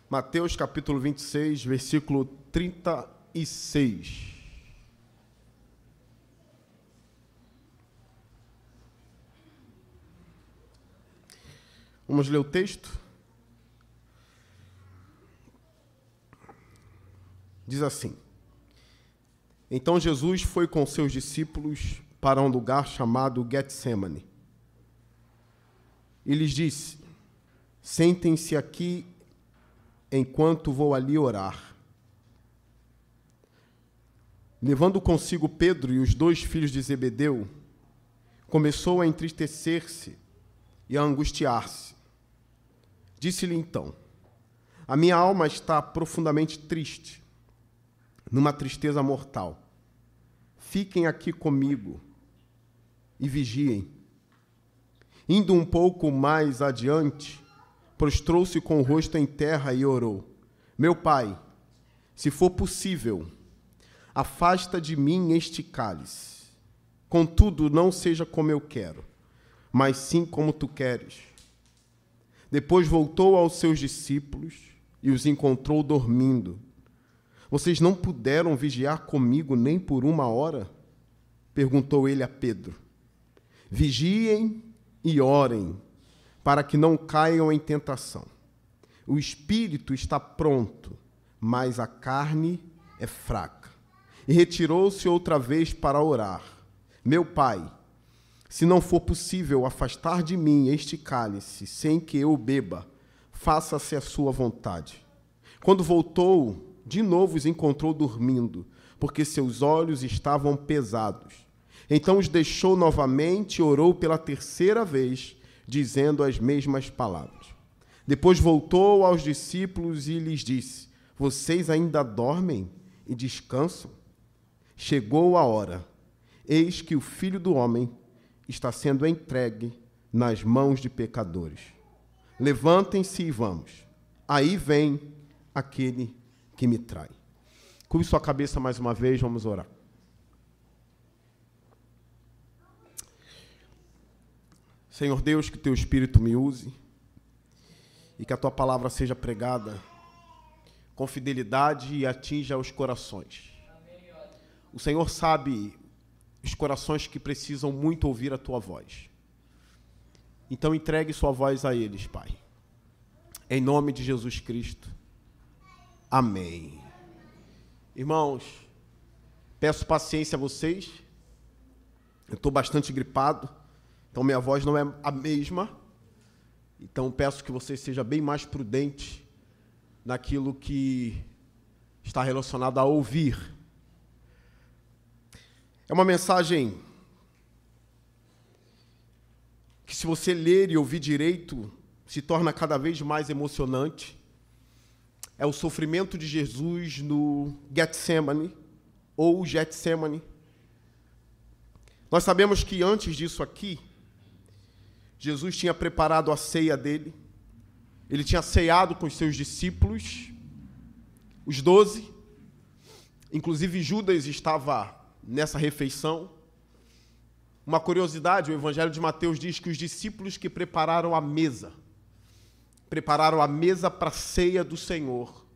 Mateus capítulo 26, versículo 36. Vamos ler o texto? Diz assim: Então Jesus foi com seus discípulos para um lugar chamado Getsemane. E lhes disse: Sentem-se aqui enquanto vou ali orar. Levando consigo Pedro e os 2 filhos de Zebedeu, começou a entristecer-se e a angustiar-se. Disse-lhe então: A minha alma está profundamente triste, numa tristeza mortal. Fiquem aqui comigo e vigiem. Indo um pouco mais adiante, prostrou-se com o rosto em terra e orou: Meu Pai, se for possível, afasta de mim este cálice. Contudo, não seja como eu quero, mas sim como tu queres. Depois voltou aos seus discípulos e os encontrou dormindo. Vocês não puderam vigiar comigo nem por 1 hora? Perguntou ele a Pedro. Vigiem e orem, para que não caiam em tentação. O espírito está pronto, mas a carne é fraca. E retirou-se outra vez para orar. Meu Pai, se não for possível afastar de mim este cálice sem que eu beba, faça-se a sua vontade. Quando voltou, de novo os encontrou dormindo, porque seus olhos estavam pesados. Então os deixou novamente e orou pela 3ª vez, dizendo as mesmas palavras. Depois voltou aos discípulos e lhes disse: Vocês ainda dormem e descansam? Chegou a hora. Eis que o Filho do Homem está sendo entregue nas mãos de pecadores. Levantem-se e vamos. Aí vem aquele que me trai. Curve sua cabeça mais uma vez, vamos orar. Senhor Deus, que teu Espírito me use e que a tua palavra seja pregada com fidelidade e atinja os corações. O Senhor sabe os corações que precisam muito ouvir a tua voz. Então entregue sua voz a eles, Pai. Em nome de Jesus Cristo. Amém. Irmãos, peço paciência a vocês. Eu estou bastante gripado. Então, minha voz não é a mesma. Então, peço que você seja bem mais prudente naquilo que está relacionado a ouvir. É uma mensagem que, se você ler e ouvir direito, se torna cada vez mais emocionante. É o sofrimento de Jesus no Getsemane, ou Getsemane. Nós sabemos que antes disso aqui, Jesus tinha preparado a ceia dele, ele tinha ceado com os seus discípulos, os 12, inclusive Judas estava nessa refeição. Uma curiosidade, o Evangelho de Mateus diz que os discípulos que prepararam a mesa para a ceia do Senhor.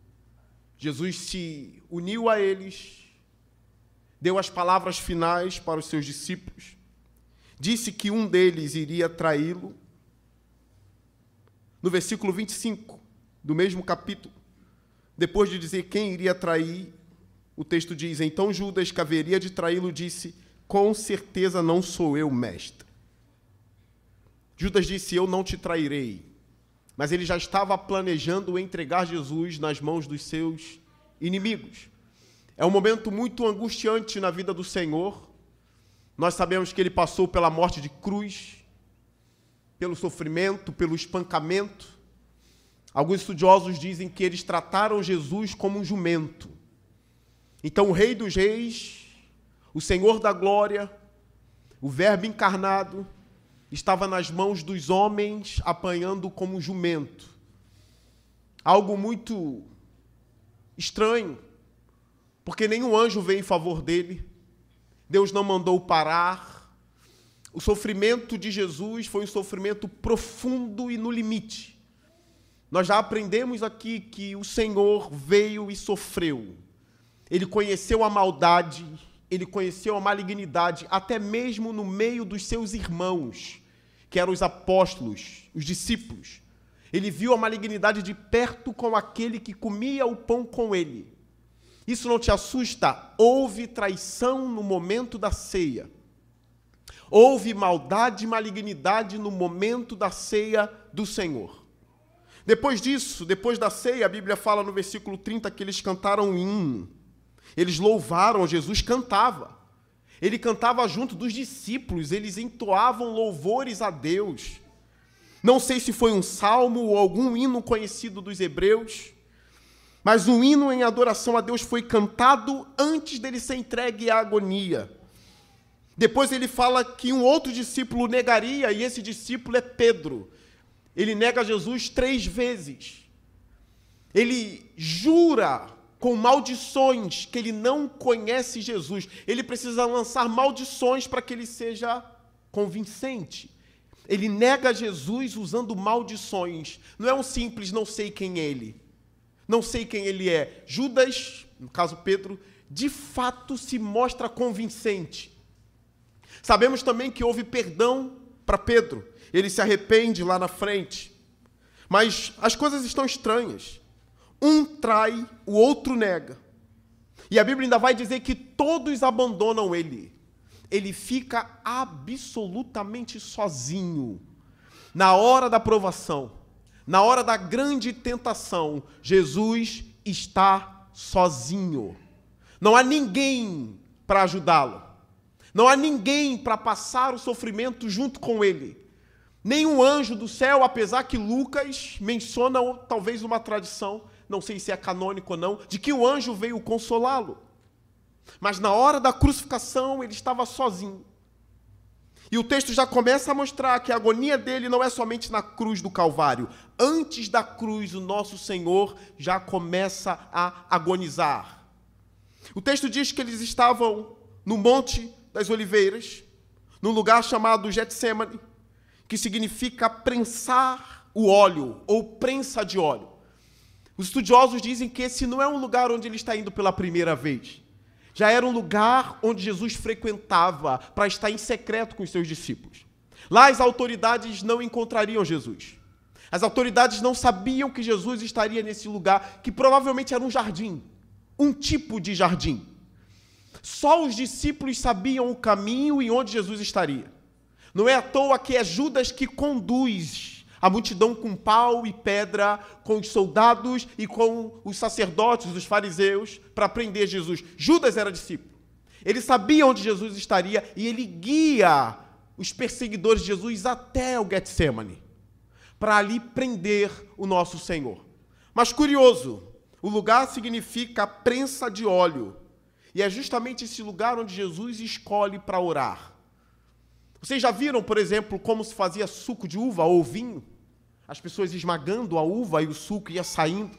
Jesus se uniu a eles, deu as palavras finais para os seus discípulos, disse que um deles iria traí-lo. No versículo 25 do mesmo capítulo, depois de dizer quem iria trair, o texto diz: Então Judas, que haveria de traí-lo, disse: Com certeza não sou eu, mestre. Judas disse: Eu não te trairei. Mas ele já estava planejando entregar Jesus nas mãos dos seus inimigos. É um momento muito angustiante na vida do Senhor. Nós sabemos que ele passou pela morte de cruz, pelo sofrimento, pelo espancamento. Alguns estudiosos dizem que eles trataram Jesus como um jumento. Então o Rei dos Reis, o Senhor da Glória, o Verbo encarnado, estava nas mãos dos homens apanhando como jumento. Algo muito estranho, porque nenhum anjo veio em favor dele, Deus não mandou parar. O sofrimento de Jesus foi um sofrimento profundo e no limite. Nós já aprendemos aqui que o Senhor veio e sofreu. Ele conheceu a maldade, ele conheceu a malignidade, até mesmo no meio dos seus irmãos, que eram os apóstolos, os discípulos. Ele viu a malignidade de perto com aquele que comia o pão com ele. Isso não te assusta? Houve traição no momento da ceia. Houve maldade e malignidade no momento da ceia do Senhor. Depois disso, depois da ceia, a Bíblia fala no versículo 30 que eles cantaram um hino. Eles louvaram, Jesus cantava. Ele cantava junto dos discípulos, eles entoavam louvores a Deus. Não sei se foi um salmo ou algum hino conhecido dos hebreus, mas um hino em adoração a Deus foi cantado antes dele ser entregue à agonia. Depois ele fala que um outro discípulo negaria, e esse discípulo é Pedro. Ele nega Jesus 3 vezes. Ele jura com maldições que ele não conhece Jesus. Ele precisa lançar maldições para que ele seja convincente. Ele nega Jesus usando maldições. Não é um simples não sei quem é ele. Não sei quem ele é. Judas, no caso Pedro, de fato se mostra convincente. Sabemos também que houve perdão para Pedro. Ele se arrepende lá na frente. Mas as coisas estão estranhas. Um trai, o outro nega. E a Bíblia ainda vai dizer que todos abandonam ele. Ele fica absolutamente sozinho. Na hora da provação, na hora da grande tentação, Jesus está sozinho. Não há ninguém para ajudá-lo. Não há ninguém para passar o sofrimento junto com ele. Nenhum anjo do céu, apesar que Lucas menciona talvez uma tradição, não sei se é canônico ou não, de que o anjo veio consolá-lo. Mas na hora da crucificação ele estava sozinho. E o texto já começa a mostrar que a agonia dele não é somente na cruz do Calvário. Antes da cruz, o nosso Senhor já começa a agonizar. O texto diz que eles estavam no Monte das Oliveiras, num lugar chamado Getsêmani, que significa prensar o óleo, ou prensa de óleo. Os estudiosos dizem que esse não é um lugar onde ele está indo pela primeira vez. Já era um lugar onde Jesus frequentava para estar em secreto com os seus discípulos. Lá as autoridades não encontrariam Jesus. As autoridades não sabiam que Jesus estaria nesse lugar, que provavelmente era um jardim, um tipo de jardim. Só os discípulos sabiam o caminho e onde Jesus estaria. Não é à toa que é Judas que conduz a multidão com pau e pedra, com os soldados e com os sacerdotes, os fariseus, para prender Jesus. Judas era discípulo. Ele sabia onde Jesus estaria e ele guia os perseguidores de Jesus até o Getsêmani, para ali prender o nosso Senhor. Mas curioso, o lugar significa prensa de óleo. E é justamente esse lugar onde Jesus escolhe para orar. Vocês já viram, por exemplo, como se fazia suco de uva ou vinho? As pessoas esmagando a uva e o suco ia saindo.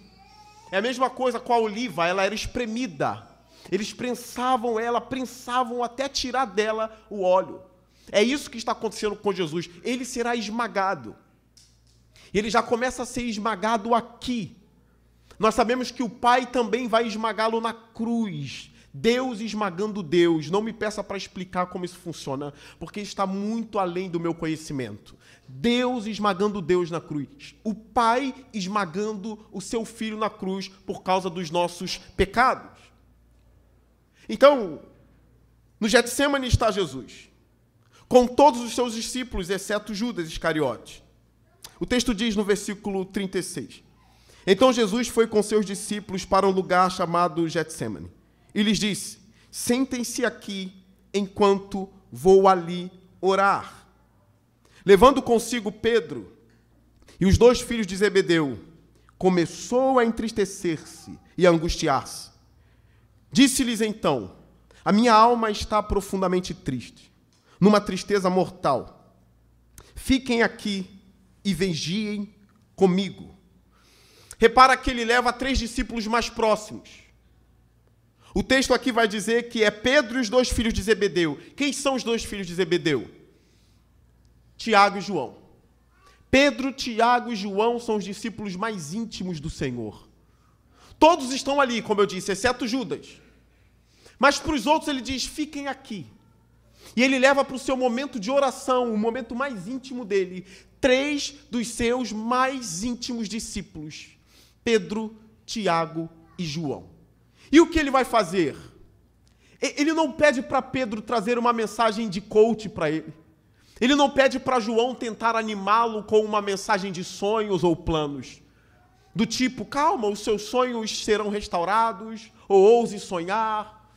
É a mesma coisa com a oliva, ela era espremida. Eles prensavam ela, prensavam até tirar dela o óleo. É isso que está acontecendo com Jesus. Ele será esmagado. Ele já começa a ser esmagado aqui. Nós sabemos que o Pai também vai esmagá-lo na cruz. Deus esmagando Deus. Não me peça para explicar como isso funciona, porque está muito além do meu conhecimento. Deus esmagando Deus na cruz. O Pai esmagando o seu Filho na cruz por causa dos nossos pecados. Então, no Getsêmani está Jesus, com todos os seus discípulos, exceto Judas Iscariote. O texto diz no versículo 36. Então Jesus foi com seus discípulos para um lugar chamado Getsêmani. E lhes disse: sentem-se aqui enquanto vou ali orar. Levando consigo Pedro e os 2 filhos de Zebedeu, começou a entristecer-se e a angustiar-se. Disse-lhes então: a minha alma está profundamente triste, numa tristeza mortal. Fiquem aqui e vigiem comigo. Repara que ele leva 3 discípulos mais próximos. O texto aqui vai dizer que é Pedro e os dois filhos de Zebedeu. Quem são os dois filhos de Zebedeu? Tiago e João. Pedro, Tiago e João são os discípulos mais íntimos do Senhor. Todos estão ali, como eu disse, exceto Judas. Mas para os outros ele diz, fiquem aqui. E ele leva para o seu momento de oração, o momento mais íntimo dele, 3 dos seus mais íntimos discípulos, Pedro, Tiago e João. E o que ele vai fazer? Ele não pede para Pedro trazer uma mensagem de coach para ele. Ele não pede para João tentar animá-lo com uma mensagem de sonhos ou planos. Do tipo, calma, os seus sonhos serão restaurados, ou ouse sonhar,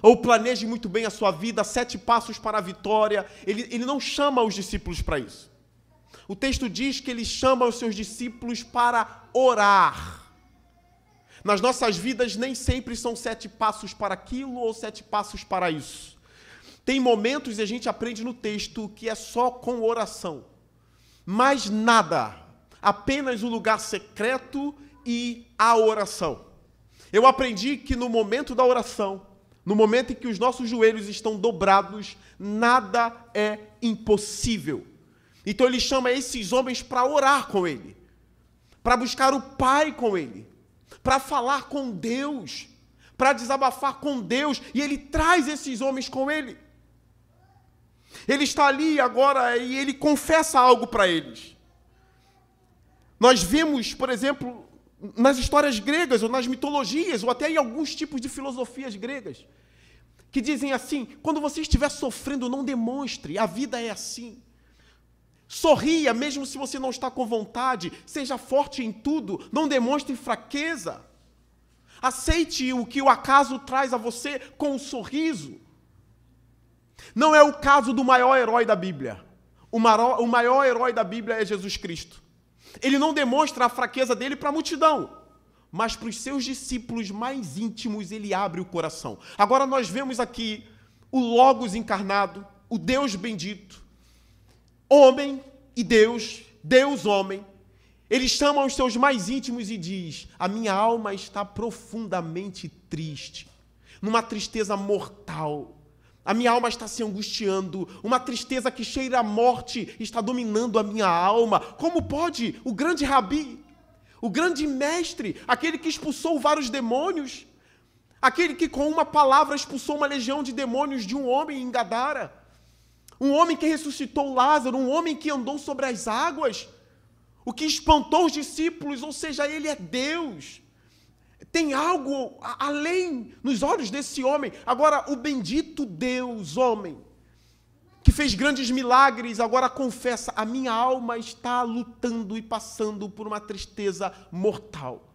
ou planeje muito bem a sua vida, 7 passos para a vitória. Ele não chama os discípulos para isso. O texto diz que ele chama os seus discípulos para orar. Nas nossas vidas nem sempre são 7 passos para aquilo ou 7 passos para isso. Tem momentos, e a gente aprende no texto, que é só com oração. Mais nada. Apenas um lugar secreto e a oração. Eu aprendi que no momento da oração, no momento em que os nossos joelhos estão dobrados, nada é impossível. Então ele chama esses homens para orar com ele, para buscar o Pai com ele, para falar com Deus, para desabafar com Deus, e ele traz esses homens com ele. Ele está ali agora e ele confessa algo para eles. Nós vemos, por exemplo, nas histórias gregas, ou nas mitologias, ou até em alguns tipos de filosofias gregas, que dizem assim, quando você estiver sofrendo, não demonstre, a vida é assim. Sorria, mesmo se você não está com vontade, seja forte em tudo, não demonstre fraqueza. Aceite o que o acaso traz a você com um sorriso. Não é o caso do maior herói da Bíblia. O maior herói da Bíblia é Jesus Cristo. Ele não demonstra a fraqueza dele para a multidão, mas para os seus discípulos mais íntimos ele abre o coração. Agora nós vemos aqui o Logos encarnado, o Deus bendito, homem e Deus, Deus homem. Ele chama os seus mais íntimos e diz, a minha alma está profundamente triste, numa tristeza mortal. A minha alma está se angustiando, uma tristeza que cheira a morte está dominando a minha alma. Como pode o grande rabi, o grande mestre, aquele que expulsou vários demônios, aquele que com uma palavra expulsou uma legião de demônios de um homem em Gadara, um homem que ressuscitou Lázaro, um homem que andou sobre as águas, o que espantou os discípulos, ou seja, ele é Deus. Tem algo além nos olhos desse homem. Agora, o bendito Deus, homem, que fez grandes milagres, agora confessa, a minha alma está lutando e passando por uma tristeza mortal.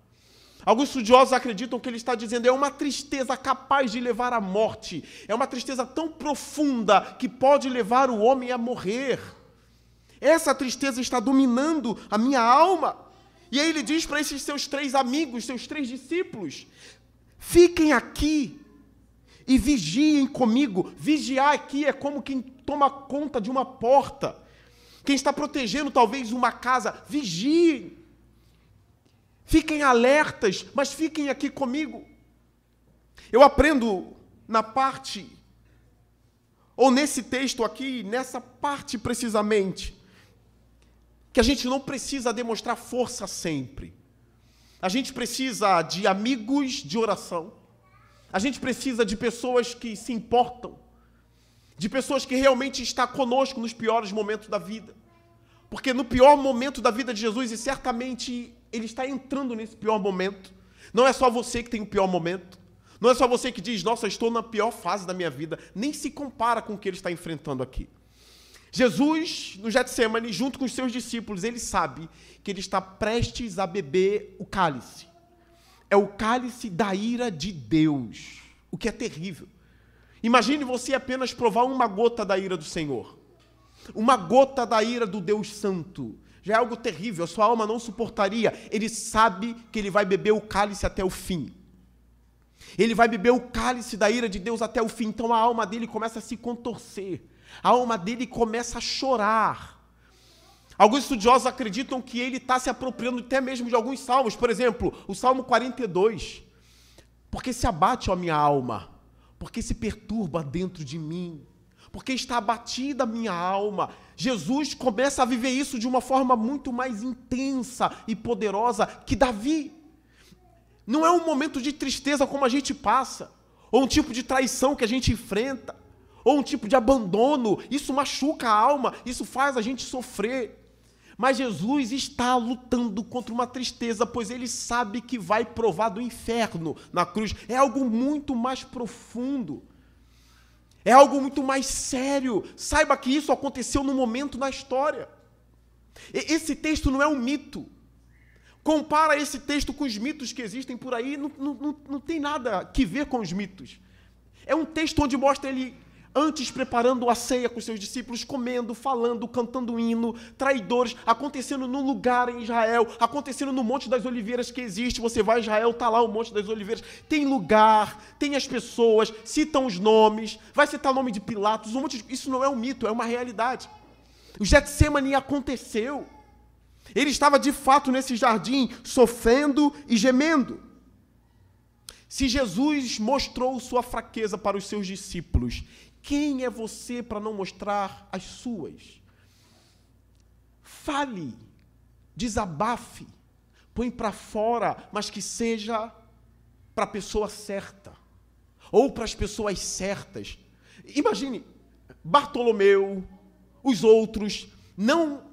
Alguns estudiosos acreditam que ele está dizendo, é uma tristeza capaz de levar à morte. É uma tristeza tão profunda que pode levar o homem a morrer. Essa tristeza está dominando a minha alma. E aí ele diz para esses seus 3 amigos, seus 3 discípulos, fiquem aqui e vigiem comigo. Vigiar aqui é como quem toma conta de uma porta, quem está protegendo talvez uma casa. Vigiem, fiquem alertas, mas fiquem aqui comigo. Eu aprendo na parte, ou nesse texto aqui, nessa parte precisamente, que a gente não precisa demonstrar força sempre. A gente precisa de amigos de oração. A gente precisa de pessoas que se importam. De pessoas que realmente estão conosco nos piores momentos da vida. Porque no pior momento da vida de Jesus, e certamente ele está entrando nesse pior momento, não é só você que tem o pior momento. Não é só você que diz, nossa, estou na pior fase da minha vida. Nem se compara com o que ele está enfrentando aqui. Jesus, no Getsemane, junto com os seus discípulos, ele sabe que ele está prestes a beber o cálice. É o cálice da ira de Deus, o que é terrível. Imagine você apenas provar uma gota da ira do Senhor. Uma gota da ira do Deus Santo. Já é algo terrível, a sua alma não suportaria. Ele sabe que ele vai beber o cálice até o fim. Ele vai beber o cálice da ira de Deus até o fim. Então a alma dele começa a se contorcer. A alma dele começa a chorar. Alguns estudiosos acreditam que ele está se apropriando até mesmo de alguns salmos. Por exemplo, o Salmo 42. Porque se abate a minha alma, porque se perturba dentro de mim, porque está abatida a minha alma. Jesus começa a viver isso de uma forma muito mais intensa e poderosa que Davi. Não é um momento de tristeza como a gente passa, ou um tipo de traição que a gente enfrenta, ou um tipo de abandono. Isso machuca a alma, isso faz a gente sofrer. Mas Jesus está lutando contra uma tristeza, pois ele sabe que vai provar do inferno na cruz. É algo muito mais profundo. É algo muito mais sério. Saiba que isso aconteceu num momento na história. Esse texto não é um mito. Compara esse texto com os mitos que existem por aí, não tem nada que ver com os mitos. É um texto onde mostra ele antes preparando a ceia com seus discípulos, comendo, falando, cantando hino, traidores, acontecendo num lugar em Israel, acontecendo no Monte das Oliveiras que existe. Você vai a Israel, está lá o Monte das Oliveiras, tem lugar, tem as pessoas, citam os nomes, vai citar o nome de Pilatos, isso não é um mito, é uma realidade. O Getsêmani aconteceu. Ele estava de fato nesse jardim, sofrendo e gemendo. Se Jesus mostrou sua fraqueza para os seus discípulos, quem é você para não mostrar as suas? Fale, desabafe, põe para fora, mas que seja para a pessoa certa, ou para as pessoas certas. Imagine, Bartolomeu, os outros, não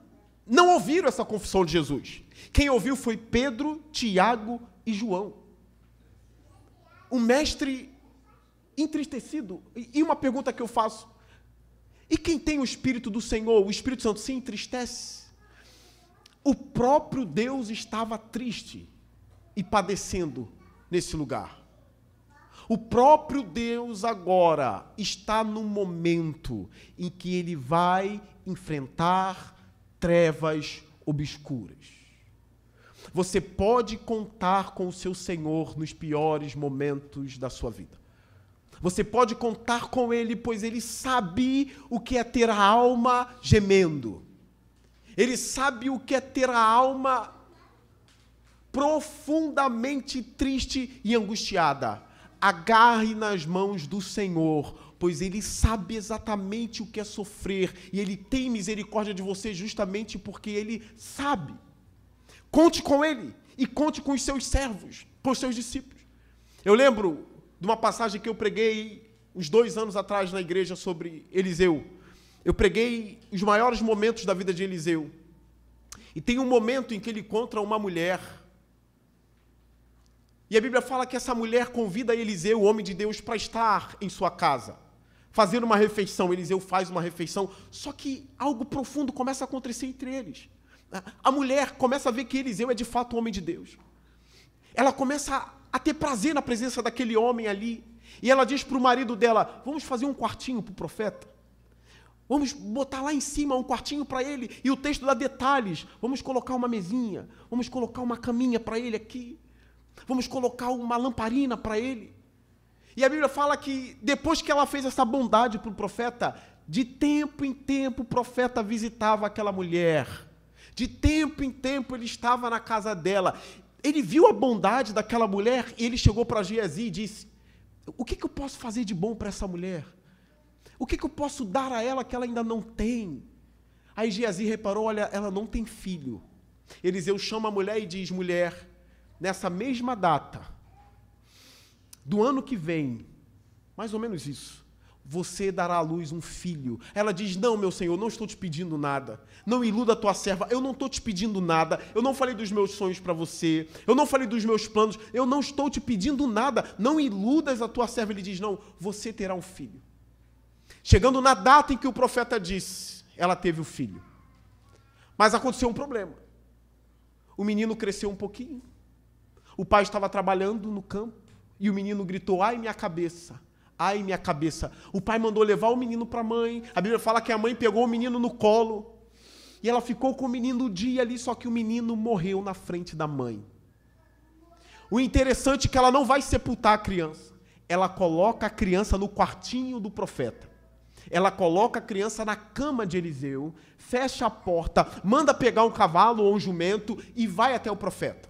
ouviram essa confissão de Jesus. Quem ouviu foi Pedro, Tiago e João. O mestre entristecido. E uma pergunta que eu faço: e quem tem o Espírito do Senhor, o Espírito Santo, se entristece? O próprio Deus estava triste e padecendo nesse lugar. O próprio Deus agora está no momento em que ele vai enfrentar trevas obscuras. Você pode contar com o seu Senhor nos piores momentos da sua vida. Você pode contar com ele, pois ele sabe o que é ter a alma gemendo. Ele sabe o que é ter a alma profundamente triste e angustiada. Agarre nas mãos do Senhor, pois ele sabe exatamente o que é sofrer, e ele tem misericórdia de você justamente porque ele sabe. Conte com ele e conte com os seus servos, com os seus discípulos. Eu lembro de uma passagem que eu preguei uns 2 anos atrás na igreja sobre Eliseu. Eu preguei os maiores momentos da vida de Eliseu. E tem um momento em que ele encontra uma mulher. E a Bíblia fala que essa mulher convida Eliseu, o homem de Deus, para estar em sua casa, fazer uma refeição. Eliseu faz uma refeição, só que algo profundo começa a acontecer entre eles. A mulher começa a ver que Eliseu é de fato um homem de Deus. Ela começa a ter prazer na presença daquele homem ali. E ela diz para o marido dela: vamos fazer um quartinho para o profeta. Vamos botar lá em cima um quartinho para ele. E o texto dá detalhes. Vamos colocar uma mesinha. Vamos colocar uma caminha para ele aqui. Vamos colocar uma lamparina para ele. E a Bíblia fala que depois que ela fez essa bondade para o profeta, de tempo em tempo o profeta visitava aquela mulher. De tempo em tempo ele estava na casa dela. Ele viu a bondade daquela mulher e ele chegou para Geazi e disse: o que eu posso fazer de bom para essa mulher? O que eu posso dar a ela que ela ainda não tem? Aí Geazi reparou: olha, ela não tem filho. Eliseu chama a mulher e diz: mulher, nessa mesma data, do ano que vem, mais ou menos isso, você dará à luz um filho. Ela diz: não, meu senhor, não estou te pedindo nada. Não iluda a tua serva, eu não estou te pedindo nada. Eu não falei dos meus sonhos para você. Eu não falei dos meus planos. Eu não estou te pedindo nada. Não iludas a tua serva. Ele diz: não, você terá um filho. Chegando na data em que o profeta disse, ela teve o filho. Mas aconteceu um problema. O menino cresceu um pouquinho. O pai estava trabalhando no campo e o menino gritou: ai, minha cabeça. Ai, minha cabeça. O pai mandou levar o menino para a mãe. A Bíblia fala que a mãe pegou o menino no colo. E ela ficou com o menino o dia ali, só que o menino morreu na frente da mãe. O interessante é que ela não vai sepultar a criança. Ela coloca a criança no quartinho do profeta. Ela coloca a criança na cama de Eliseu, fecha a porta, manda pegar um cavalo ou um jumento e vai até o profeta.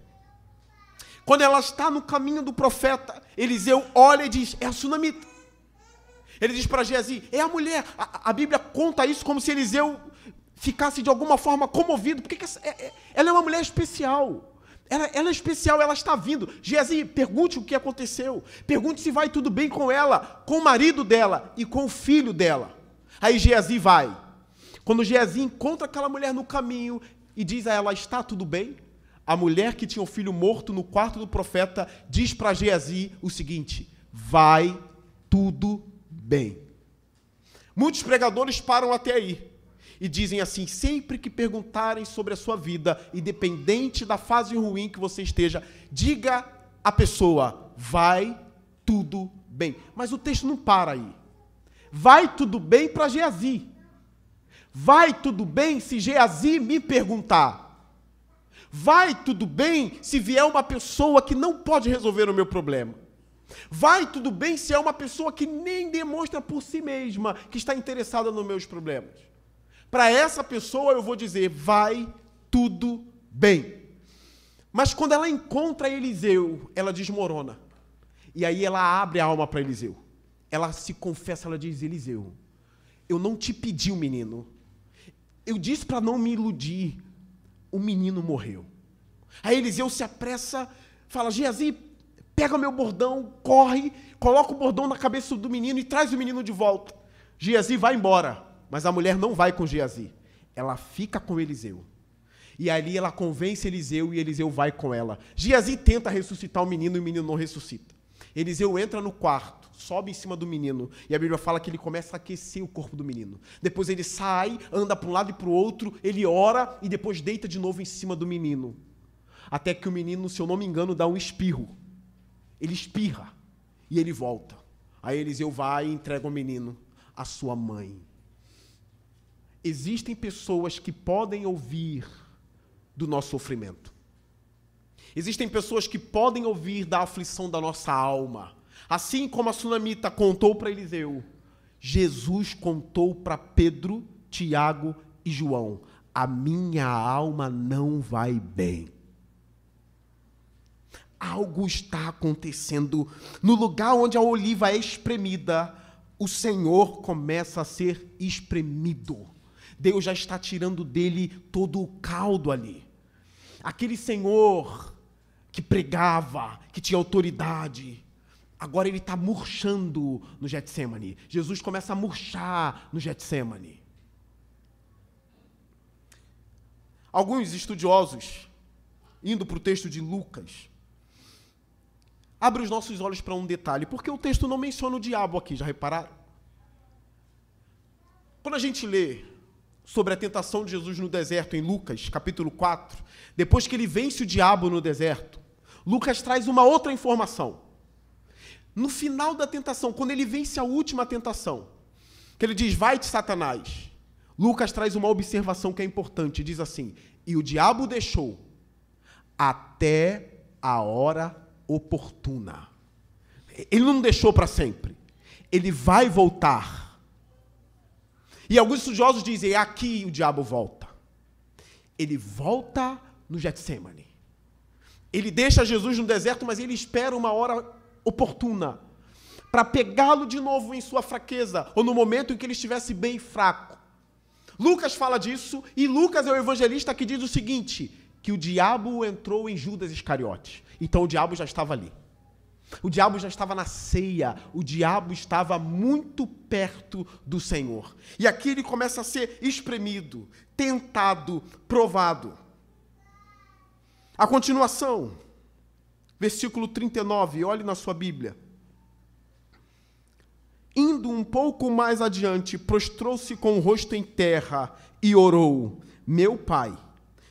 Quando ela está no caminho do profeta, Eliseu olha e diz, é a sunamita. Ele diz para Geazi, é a mulher. A Bíblia conta isso como se Eliseu ficasse de alguma forma comovido, porque ela é uma mulher especial. Ela é especial, ela está vindo. Geazi, pergunte o que aconteceu. Pergunte se vai tudo bem com ela, com o marido dela e com o filho dela. Aí Geazi vai. Quando Geazi encontra aquela mulher no caminho e diz a ela, está tudo bem? A mulher que tinha o filho morto no quarto do profeta diz para Geazi o seguinte, vai tudo bem. Muitos pregadores param até aí e dizem assim, sempre que perguntarem sobre a sua vida, independente da fase ruim que você esteja, diga à pessoa, vai tudo bem. Mas o texto não para aí. Vai tudo bem para Geazi. Vai tudo bem se Geazi me perguntar. Vai tudo bem se vier uma pessoa que não pode resolver o meu problema. Vai tudo bem se é uma pessoa que nem demonstra por si mesma que está interessada nos meus problemas. Para essa pessoa eu vou dizer, vai tudo bem. Mas quando ela encontra Eliseu, ela desmorona. E aí ela abre a alma para Eliseu. Ela se confessa, ela diz, Eliseu, eu não te pedi o menino. Eu disse para não me iludir. O menino morreu. Aí Eliseu se apressa, fala, Geazi, pega meu bordão, corre, coloca o bordão na cabeça do menino e traz o menino de volta. Geazi vai embora, mas a mulher não vai com Geazi. Ela fica com Eliseu. E ali ela convence Eliseu e Eliseu vai com ela. Geazi tenta ressuscitar o menino e o menino não ressuscita. Eliseu entra no quarto, sobe em cima do menino, e a Bíblia fala que ele começa a aquecer o corpo do menino. Depois ele sai, anda para um lado e para o outro, ele ora e depois deita de novo em cima do menino. Até que o menino, se eu não me engano, dá um espirro. Ele espirra e ele volta. Aí Eliseu vai e entrega o menino à sua mãe. Existem pessoas que podem ouvir do nosso sofrimento. Existem pessoas que podem ouvir da aflição da nossa alma. Assim como a sunamita contou para Eliseu, Jesus contou para Pedro, Tiago e João, a minha alma não vai bem. Algo está acontecendo. No lugar onde a oliva é espremida, o Senhor começa a ser espremido. Deus já está tirando dele todo o caldo ali. Aquele Senhor que pregava, que tinha autoridade, agora ele está murchando no Getsemane. Jesus começa a murchar no Getsemane. Alguns estudiosos, indo para o texto de Lucas, abrem os nossos olhos para um detalhe, porque o texto não menciona o diabo aqui, já repararam? Quando a gente lê sobre a tentação de Jesus no deserto, em Lucas, capítulo 4, depois que ele vence o diabo no deserto, Lucas traz uma outra informação. No final da tentação, quando ele vence a última tentação, que ele diz, vai-te, Satanás, Lucas traz uma observação que é importante, diz assim, e o diabo deixou até a hora oportuna. Ele não deixou para sempre. Ele vai voltar. E alguns estudiosos dizem, aqui o diabo volta. Ele volta no Getsemane. Ele deixa Jesus no deserto, mas ele espera uma hora oportuna para pegá-lo de novo em sua fraqueza, ou no momento em que ele estivesse bem fraco. Lucas fala disso, e Lucas é o evangelista que diz o seguinte, que o diabo entrou em Judas Iscariote. Então o diabo já estava ali. O diabo já estava na ceia, o diabo estava muito perto do Senhor. E aqui ele começa a ser espremido, tentado, provado. A continuação, versículo 39, olhe na sua Bíblia. Indo um pouco mais adiante, prostrou-se com o rosto em terra e orou, meu Pai,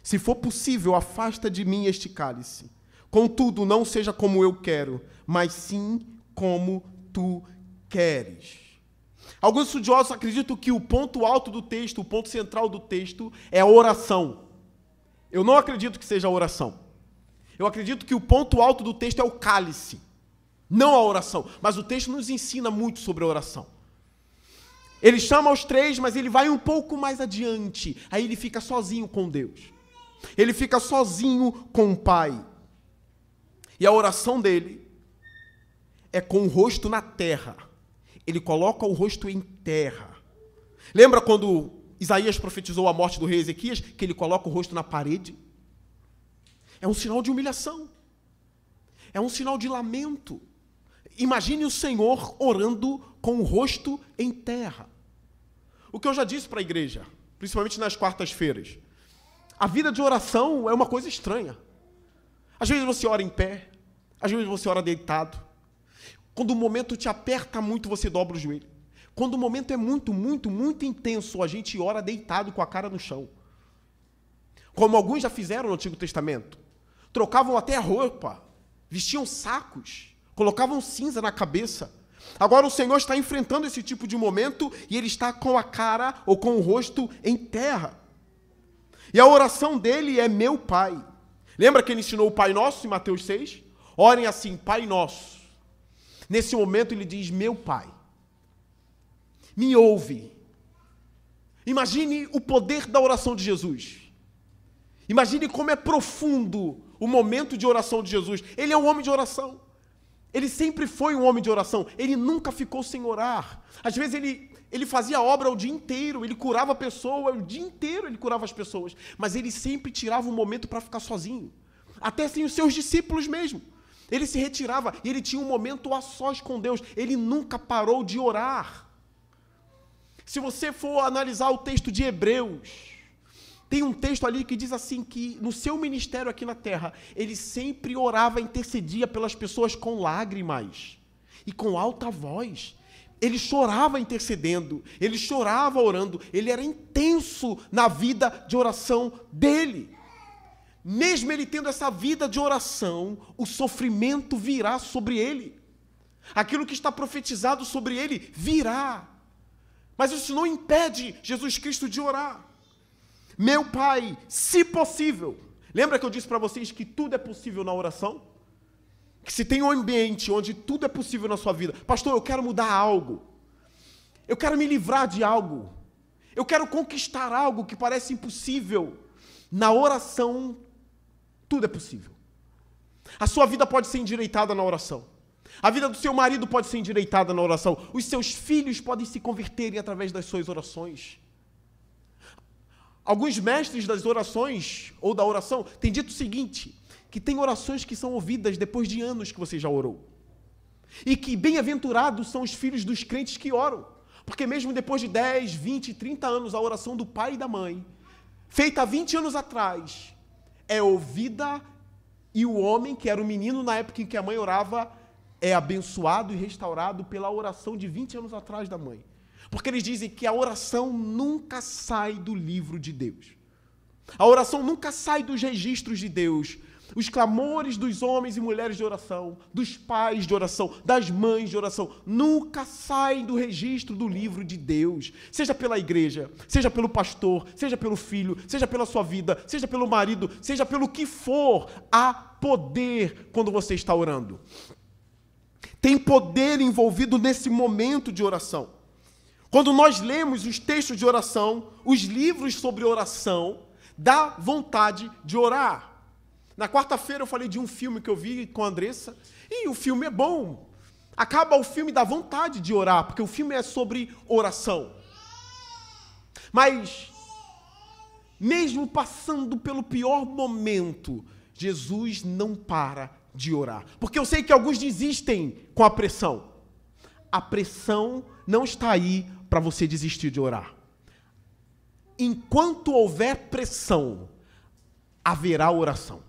se for possível, afasta de mim este cálice. Contudo, não seja como eu quero, mas sim como tu queres. Alguns estudiosos acreditam que o ponto alto do texto, o ponto central do texto, é a oração. Eu não acredito que seja a oração. Eu acredito que o ponto alto do texto é o cálice, não a oração. Mas o texto nos ensina muito sobre a oração. Ele chama os três, mas ele vai um pouco mais adiante. Aí ele fica sozinho com Deus. Ele fica sozinho com o Pai. E a oração dele é com o rosto na terra. Ele coloca o rosto em terra. Lembra quando Isaías profetizou a morte do rei Ezequias, que ele coloca o rosto na parede? É um sinal de humilhação. É um sinal de lamento. Imagine o Senhor orando com o rosto em terra. O que eu já disse para a igreja, principalmente nas quartas-feiras, a vida de oração é uma coisa estranha. Às vezes você ora em pé, às vezes você ora deitado. Quando o momento te aperta muito, você dobra o joelho. Quando o momento é muito, muito, muito intenso, a gente ora deitado com a cara no chão. Como alguns já fizeram no Antigo Testamento. Trocavam até a roupa, vestiam sacos, colocavam cinza na cabeça. Agora o Senhor está enfrentando esse tipo de momento e ele está com a cara ou com o rosto em terra. E a oração dele é meu Pai. Lembra que ele ensinou o Pai Nosso em Mateus 6? Orem assim, Pai Nosso. Nesse momento ele diz, meu Pai, me ouve. Imagine o poder da oração de Jesus. Imagine como é profundo o momento de oração de Jesus. Ele é um homem de oração. Ele sempre foi um homem de oração. Ele nunca ficou sem orar. Às vezes ele fazia obra o dia inteiro. Ele curava a pessoa, o dia inteiro ele curava as pessoas. Mas ele sempre tirava um momento para ficar sozinho. Até sem os seus discípulos mesmo. Ele se retirava e ele tinha um momento a sós com Deus. Ele nunca parou de orar. Se você for analisar o texto de Hebreus, tem um texto ali que diz assim, que no seu ministério aqui na terra, ele sempre orava, intercedia pelas pessoas com lágrimas e com alta voz. Ele chorava intercedendo, ele chorava orando, ele era intenso na vida de oração dele. Mesmo ele tendo essa vida de oração, o sofrimento virá sobre ele. Aquilo que está profetizado sobre ele virá. Mas isso não impede Jesus Cristo de orar. Meu Pai, se possível. Lembra que eu disse para vocês que tudo é possível na oração? Que se tem um ambiente onde tudo é possível na sua vida. Pastor, eu quero mudar algo. Eu quero me livrar de algo. Eu quero conquistar algo que parece impossível. Na oração, tudo é possível. A sua vida pode ser endireitada na oração. A vida do seu marido pode ser endireitada na oração. Os seus filhos podem se converterem através das suas orações. Alguns mestres das orações, ou da oração, têm dito o seguinte, que tem orações que são ouvidas depois de anos que você já orou. E que bem-aventurados são os filhos dos crentes que oram. Porque mesmo depois de 10, 20, 30 anos, a oração do pai e da mãe, feita há 20 anos atrás, é ouvida e o homem, que era o menino na época em que a mãe orava, é abençoado e restaurado pela oração de 20 anos atrás da mãe. Porque eles dizem que a oração nunca sai do livro de Deus. A oração nunca sai dos registros de Deus. Os clamores dos homens e mulheres de oração, dos pais de oração, das mães de oração, nunca saem do registro do livro de Deus. Seja pela igreja, seja pelo pastor, seja pelo filho, seja pela sua vida, seja pelo marido, seja pelo que for, há poder quando você está orando. Tem poder envolvido nesse momento de oração. Quando nós lemos os textos de oração, os livros sobre oração, dá vontade de orar. Na quarta-feira eu falei de um filme que eu vi com a Andressa, e o filme é bom. Acaba o filme, dá vontade de orar, porque o filme é sobre oração. Mas, mesmo passando pelo pior momento, Jesus não para de orar. Porque eu sei que alguns desistem com a pressão. A pressão não está aí para você desistir de orar. Enquanto houver pressão, haverá oração.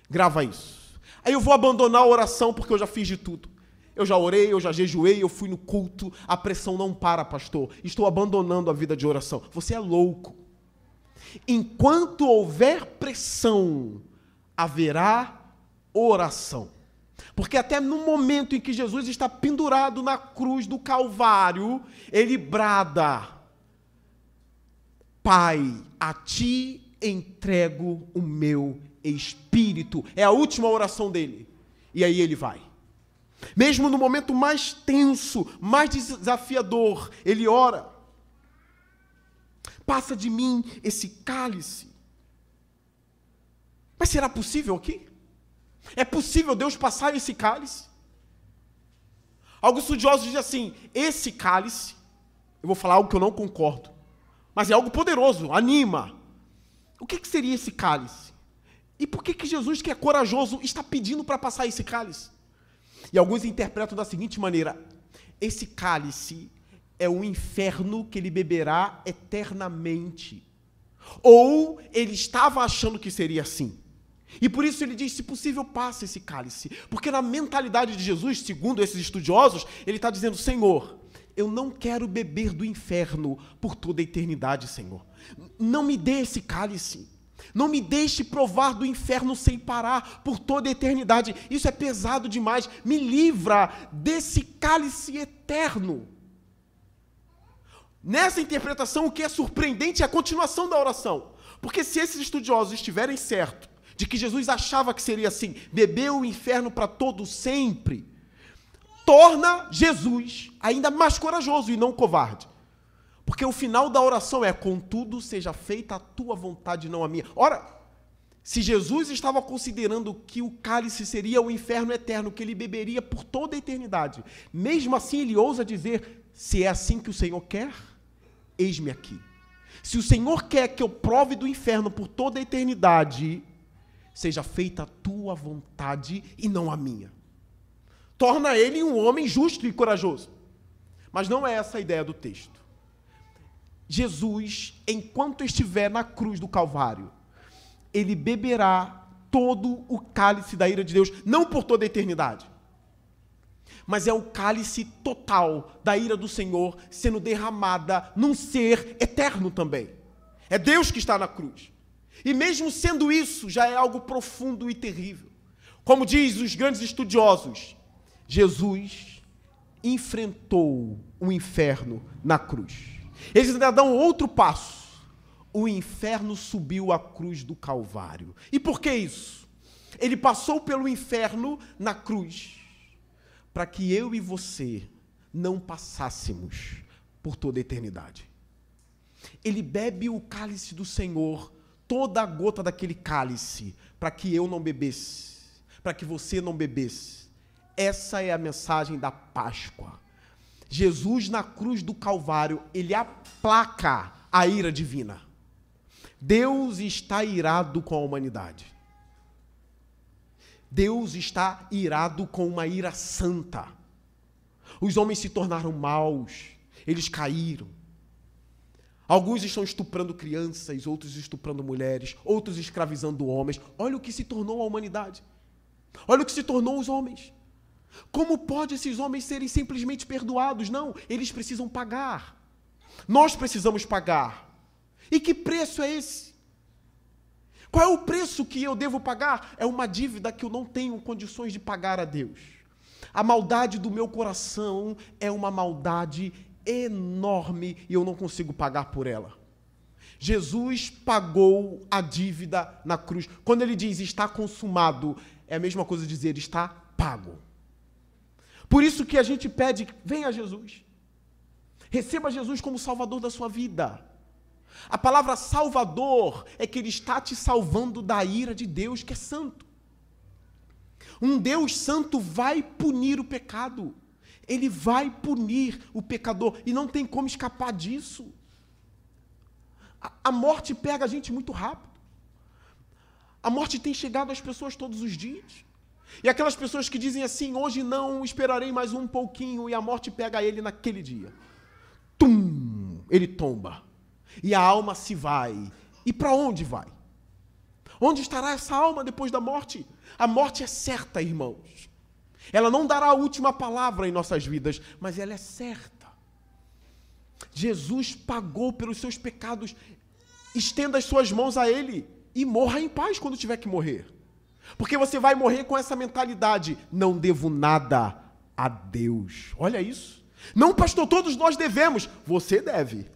Grava isso. Aí eu vou abandonar a oração porque eu já fiz de tudo. Eu já orei, eu já jejuei, eu fui no culto. A pressão não para, pastor. Estou abandonando a vida de oração. Você é louco. Enquanto houver pressão, haverá oração. Porque até no momento em que Jesus está pendurado na cruz do Calvário, ele brada: Pai, a ti entrego o meu espírito. É a última oração dele. E aí ele vai. Mesmo no momento mais tenso, mais desafiador, ele ora: passa de mim esse cálice. Mas será possível aqui? É possível Deus passar esse cálice? Alguns estudiosos dizem assim, esse cálice, eu vou falar algo que eu não concordo, mas é algo poderoso, anima. O que seria esse cálice? E por que Jesus, que é corajoso, está pedindo para passar esse cálice? E alguns interpretam da seguinte maneira, esse cálice é o inferno que ele beberá eternamente. Ou ele estava achando que seria assim. E por isso ele diz, se possível, passe esse cálice. Porque na mentalidade de Jesus, segundo esses estudiosos, ele está dizendo, Senhor, eu não quero beber do inferno por toda a eternidade, Senhor. Não me dê esse cálice. Não me deixe provar do inferno sem parar por toda a eternidade. Isso é pesado demais. Me livra desse cálice eterno. Nessa interpretação, o que é surpreendente é a continuação da oração. Porque se esses estudiosos estiverem certos de que Jesus achava que seria assim, beber o inferno para todo sempre, torna Jesus ainda mais corajoso e não covarde. Porque o final da oração é, contudo, seja feita a tua vontade, não a minha. Ora, se Jesus estava considerando que o cálice seria o inferno eterno, que ele beberia por toda a eternidade, mesmo assim ele ousa dizer, se é assim que o Senhor quer, eis-me aqui. Se o Senhor quer que eu prove do inferno por toda a eternidade, seja feita a tua vontade e não a minha. Torna ele um homem justo e corajoso. Mas não é essa a ideia do texto. Jesus, enquanto estiver na cruz do Calvário, ele beberá todo o cálice da ira de Deus, não por toda a eternidade, mas é o cálice total da ira do Senhor sendo derramada num ser eterno também. É Deus que está na cruz. E mesmo sendo isso, já é algo profundo e terrível. Como diz os grandes estudiosos, Jesus enfrentou o inferno na cruz. Eles ainda dão outro passo. O inferno subiu à cruz do Calvário. E por que isso? Ele passou pelo inferno na cruz, para que eu e você não passássemos por toda a eternidade. Ele bebe o cálice do Senhor, toda a gota daquele cálice, para que eu não bebesse, para que você não bebesse. Essa é a mensagem da Páscoa. Jesus, na cruz do Calvário, ele aplaca a ira divina. Deus está irado com a humanidade. Deus está irado com uma ira santa. Os homens se tornaram maus, eles caíram. Alguns estão estuprando crianças, outros estuprando mulheres, outros escravizando homens. Olha o que se tornou a humanidade. Olha o que se tornou os homens. Como pode esses homens serem simplesmente perdoados? Não, eles precisam pagar. Nós precisamos pagar. E que preço é esse? Qual é o preço que eu devo pagar? É uma dívida que eu não tenho condições de pagar a Deus. A maldade do meu coração é uma maldade enorme e eu não consigo pagar por ela. Jesus pagou a dívida na cruz. Quando ele diz está consumado, é a mesma coisa dizer está pago. Por isso que a gente pede, venha Jesus. Receba Jesus como Salvador da sua vida. A palavra Salvador é que ele está te salvando da ira de Deus, que é santo. Um Deus santo vai punir o pecado. Ele vai punir o pecador e não tem como escapar disso. A morte pega a gente muito rápido. A morte tem chegado às pessoas todos os dias. E aquelas pessoas que dizem assim, hoje não, esperarei mais um pouquinho, e a morte pega ele naquele dia. Tum! Ele tomba. E a alma se vai. E para onde vai? Onde estará essa alma depois da morte? A morte é certa, irmãos. Ela não dará a última palavra em nossas vidas, mas ela é certa. Jesus pagou pelos seus pecados. Estenda as suas mãos a Ele e morra em paz quando tiver que morrer. Porque você vai morrer com essa mentalidade, não devo nada a Deus. Olha isso. Não, pastor, todos nós devemos. Você deve.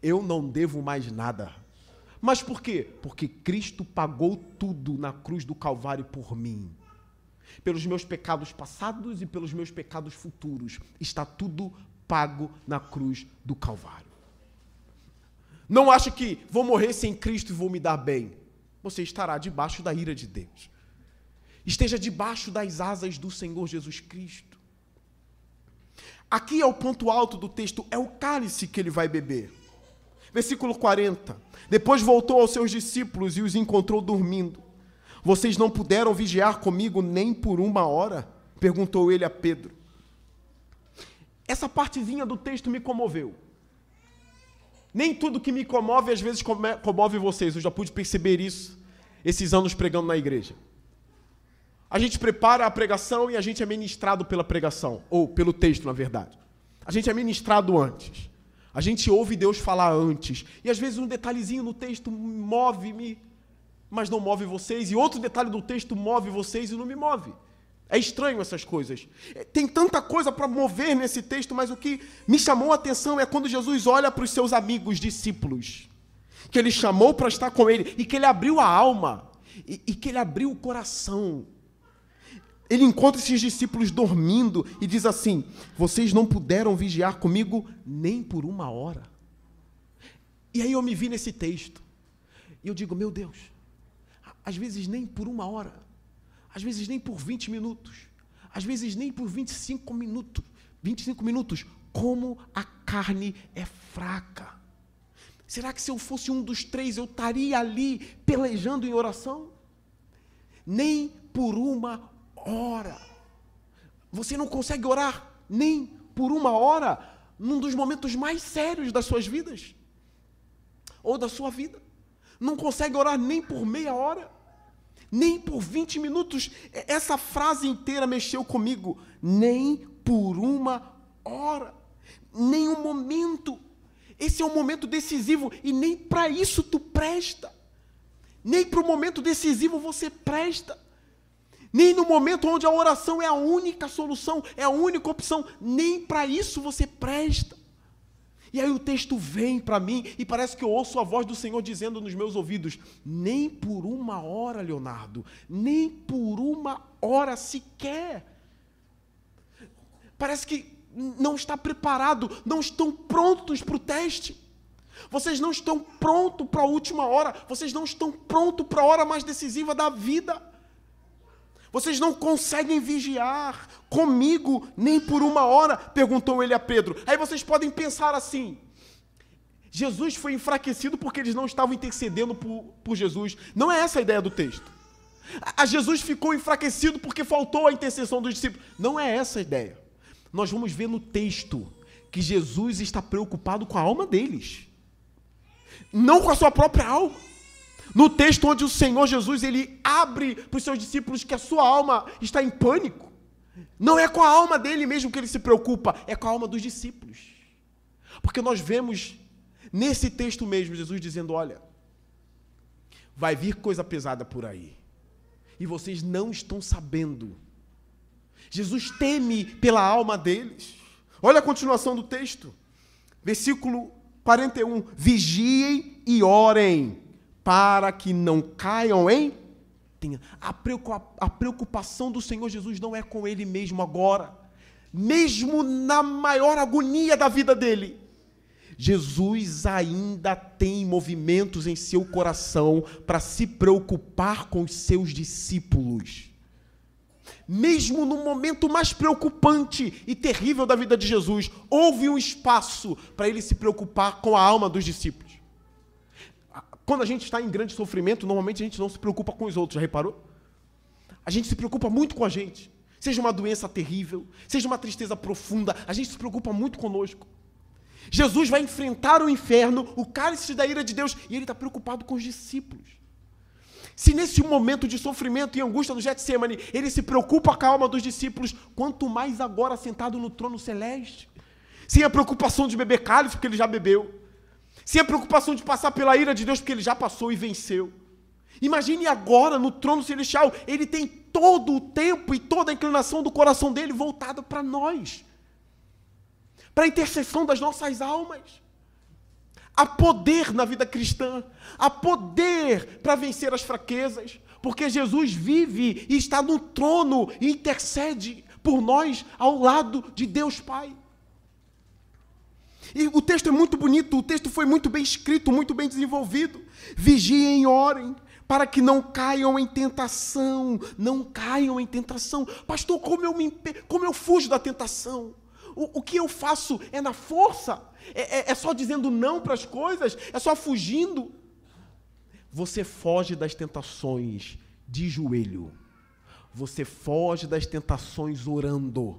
Eu não devo mais nada. Mas por quê? Porque Cristo pagou tudo na cruz do Calvário por mim. Pelos meus pecados passados e pelos meus pecados futuros. Está tudo pago na cruz do Calvário. Não ache que vou morrer sem Cristo e vou me dar bem. Você estará debaixo da ira de Deus. esteja debaixo das asas do Senhor Jesus Cristo. Aqui é o ponto alto do texto, é o cálice que ele vai beber. Versículo 40. Depois voltou aos seus discípulos e os encontrou dormindo. Vocês não puderam vigiar comigo nem por 1 hora? Perguntou ele a Pedro. Essa partezinha do texto me comoveu. Nem tudo que me comove, às vezes, comove vocês. Eu já pude perceber isso esses anos pregando na igreja. A gente prepara a pregação e a gente é ministrado pela pregação, ou pelo texto, na verdade. A gente é ministrado antes. A gente ouve Deus falar antes. E às vezes um detalhezinho no texto move-me, mas não move vocês. E outro detalhe do texto move vocês e não me move. É estranho essas coisas. Tem tanta coisa para mover nesse texto, mas o que me chamou a atenção é quando Jesus olha para os seus amigos, discípulos, que ele chamou para estar com ele, e que ele abriu a alma, e que ele abriu o coração. Ele encontra esses discípulos dormindo e diz assim: vocês não puderam vigiar comigo nem por 1 hora. E aí eu me vi nesse texto, e eu digo, meu Deus, às vezes nem por 1 hora, às vezes nem por 20 minutos, às vezes nem por 25 minutos, como a carne é fraca. Será que se eu fosse um dos 3, eu estaria ali pelejando em oração? Nem por 1 hora. Você não consegue orar nem por 1 hora num dos momentos mais sérios das suas vidas? Ou da sua vida? Não consegue orar nem por meia hora? Nem por 20 minutos? Essa frase inteira mexeu comigo. Nem por 1 hora. Nem um momento. Esse é um momento decisivo e nem para isso tu presta. Nem para o momento decisivo você presta. Nem no momento onde a oração é a única solução, é a única opção, nem para isso você presta. E aí o texto vem para mim e parece que eu ouço a voz do Senhor dizendo nos meus ouvidos: nem por 1 hora, Leonardo, nem por 1 hora sequer. Parece que não está preparado, não estão prontos para o teste. Vocês não estão prontos para a última hora, vocês não estão prontos para a hora mais decisiva da vida. Vocês não conseguem vigiar comigo nem por 1 hora, perguntou ele a Pedro. Aí vocês podem pensar assim: Jesus foi enfraquecido porque eles não estavam intercedendo por Jesus. Não é essa a ideia do texto. Jesus ficou enfraquecido porque faltou a intercessão dos discípulos. Não é essa a ideia. Nós vamos ver no texto que Jesus está preocupado com a alma deles, não com a sua própria alma. No texto onde o Senhor Jesus, ele abre para os seus discípulos que a sua alma está em pânico. Não é com a alma dele mesmo que ele se preocupa, é com a alma dos discípulos. Porque nós vemos nesse texto mesmo Jesus dizendo: olha, vai vir coisa pesada por aí, e vocês não estão sabendo. Jesus teme pela alma deles. Olha a continuação do texto. Versículo 41. Vigiem e orem, para que não caiam em... A preocupação do Senhor Jesus não é com ele mesmo agora. Mesmo na maior agonia da vida dele, Jesus ainda tem movimentos em seu coração para se preocupar com os seus discípulos. Mesmo no momento mais preocupante e terrível da vida de Jesus, houve um espaço para ele se preocupar com a alma dos discípulos. Quando a gente está em grande sofrimento, normalmente a gente não se preocupa com os outros, já reparou? A gente se preocupa muito com a gente. Seja uma doença terrível, seja uma tristeza profunda, a gente se preocupa muito conosco. Jesus vai enfrentar o inferno, o cálice da ira de Deus, e ele está preocupado com os discípulos. Se nesse momento de sofrimento e angústia do Getsêmani, ele se preocupa com a alma dos discípulos, quanto mais agora sentado no trono celeste, sem a preocupação de beber cálice, porque ele já bebeu, sem a preocupação de passar pela ira de Deus, porque ele já passou e venceu. Imagine agora, no trono celestial, ele tem todo o tempo e toda a inclinação do coração dele voltada para nós, para a intercessão das nossas almas. Há poder na vida cristã, há poder para vencer as fraquezas, porque Jesus vive e está no trono e intercede por nós ao lado de Deus Pai. E o texto é muito bonito, o texto foi muito bem escrito, muito bem desenvolvido. Vigiem e orem, para que não caiam em tentação. Não caiam em tentação. Pastor, como eu fujo da tentação? O que eu faço é na força? É só dizendo não para as coisas? É só fugindo? Você foge das tentações de joelho. Você foge das tentações orando.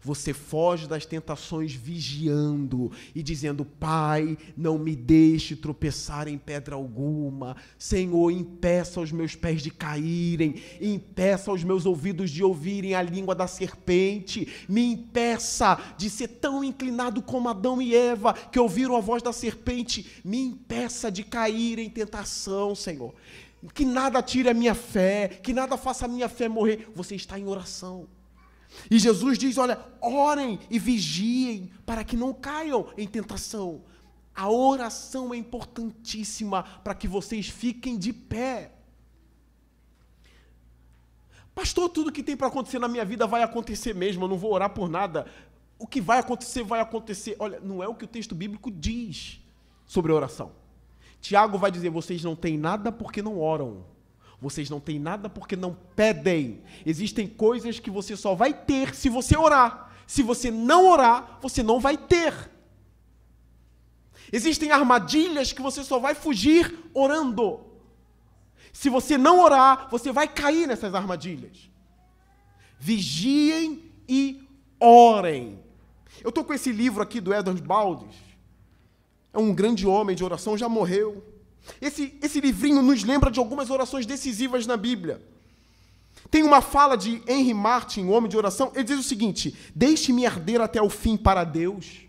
Você foge das tentações vigiando e dizendo: Pai, não me deixe tropeçar em pedra alguma. Senhor, impeça os meus pés de caírem, impeça os meus ouvidos de ouvirem a língua da serpente, me impeça de ser tão inclinado como Adão e Eva, que ouviram a voz da serpente, me impeça de cair em tentação, Senhor. Que nada tire a minha fé, que nada faça a minha fé morrer. Você está em oração. E Jesus diz: olha, orem e vigiem para que não caiam em tentação. A oração é importantíssima para que vocês fiquem de pé. Pastor, tudo que tem para acontecer na minha vida vai acontecer mesmo, eu não vou orar por nada. O que vai acontecer, vai acontecer. Olha, não é o que o texto bíblico diz sobre a oração. Tiago vai dizer: vocês não têm nada porque não oram. Vocês não têm nada porque não pedem. Existem coisas que você só vai ter se você orar. Se você não orar, você não vai ter. Existem armadilhas que você só vai fugir orando. Se você não orar, você vai cair nessas armadilhas. Vigiem e orem. Eu estou com esse livro aqui do Edward Baldes. É um grande homem de oração, já morreu. Esse livrinho nos lembra de algumas orações decisivas na Bíblia. Tem uma fala de Henry Martin, um homem de oração. Ele diz o seguinte: deixe-me arder até o fim para Deus.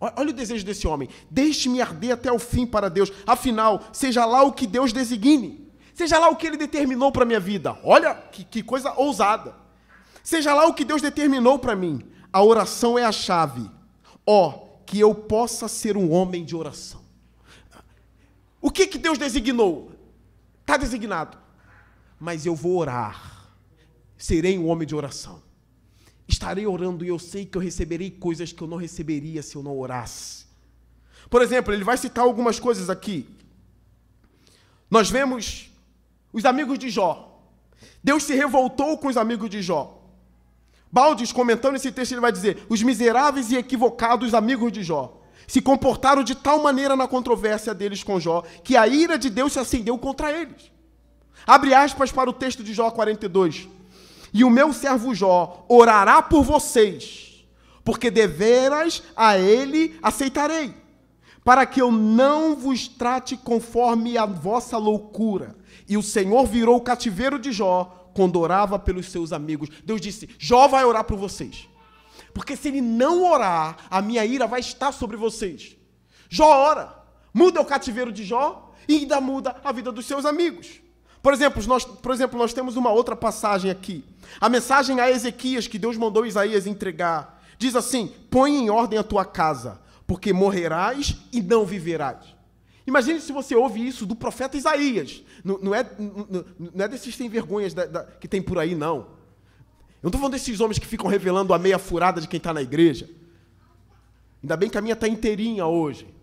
Olha o desejo desse homem: deixe-me arder até o fim para Deus. Afinal, seja lá o que Deus designe, seja lá o que Ele determinou para a minha vida. Olha que coisa ousada. Seja lá o que Deus determinou para mim. A oração é a chave. Que eu possa ser um homem de oração. O que Deus designou? Está designado. Mas eu vou orar. Serei um homem de oração. Estarei orando e eu sei que eu receberei coisas que eu não receberia se eu não orasse. Por exemplo, ele vai citar algumas coisas aqui. Nós vemos os amigos de Jó. Deus se revoltou com os amigos de Jó. Baldes, comentando esse texto, ele vai dizer: os miseráveis e equivocados amigos de Jó se comportaram de tal maneira na controvérsia deles com Jó, que a ira de Deus se acendeu contra eles. Abre aspas para o texto de Jó 42. E o meu servo Jó orará por vocês, porque deveras a ele aceitarei, para que eu não vos trate conforme a vossa loucura. E o Senhor virou o cativeiro de Jó quando orava pelos seus amigos. Deus disse: Jó vai orar por vocês. Porque se ele não orar, a minha ira vai estar sobre vocês. Jó ora, muda o cativeiro de Jó e ainda muda a vida dos seus amigos. Por exemplo, nós temos uma outra passagem aqui. A mensagem a Ezequias que Deus mandou Isaías entregar diz assim: põe em ordem a tua casa, porque morrerás e não viverás. Imagine se você ouve isso do profeta Isaías. Não é desses sem vergonhas que tem por aí, não. Eu não estou falando desses homens que ficam revelando a meia furada de quem está na igreja. Ainda bem que a minha está inteirinha hoje.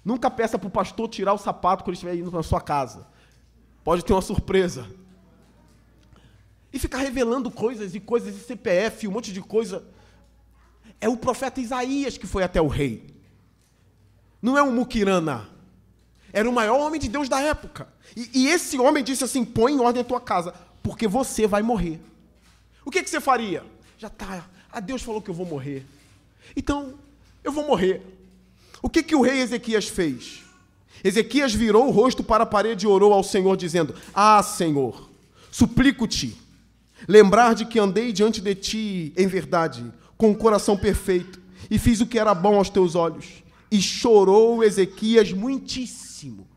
Nunca peça para o pastor tirar o sapato quando ele estiver indo na sua casa. Pode ter uma surpresa. E ficar revelando coisas e CPF, um monte de coisa. É o profeta Isaías que foi até o rei. Não é um muquirana. Era o maior homem de Deus da época. E esse homem disse assim: põe em ordem a tua casa, porque você vai morrer. O que você faria? Já está, Deus falou que eu vou morrer. Então, eu vou morrer. O que o rei Ezequias fez? Ezequias virou o rosto para a parede e orou ao Senhor, dizendo: Senhor, suplico-te, lembrar de que andei diante de ti em verdade, com o coração perfeito, e fiz o que era bom aos teus olhos. E chorou Ezequias muitíssimo.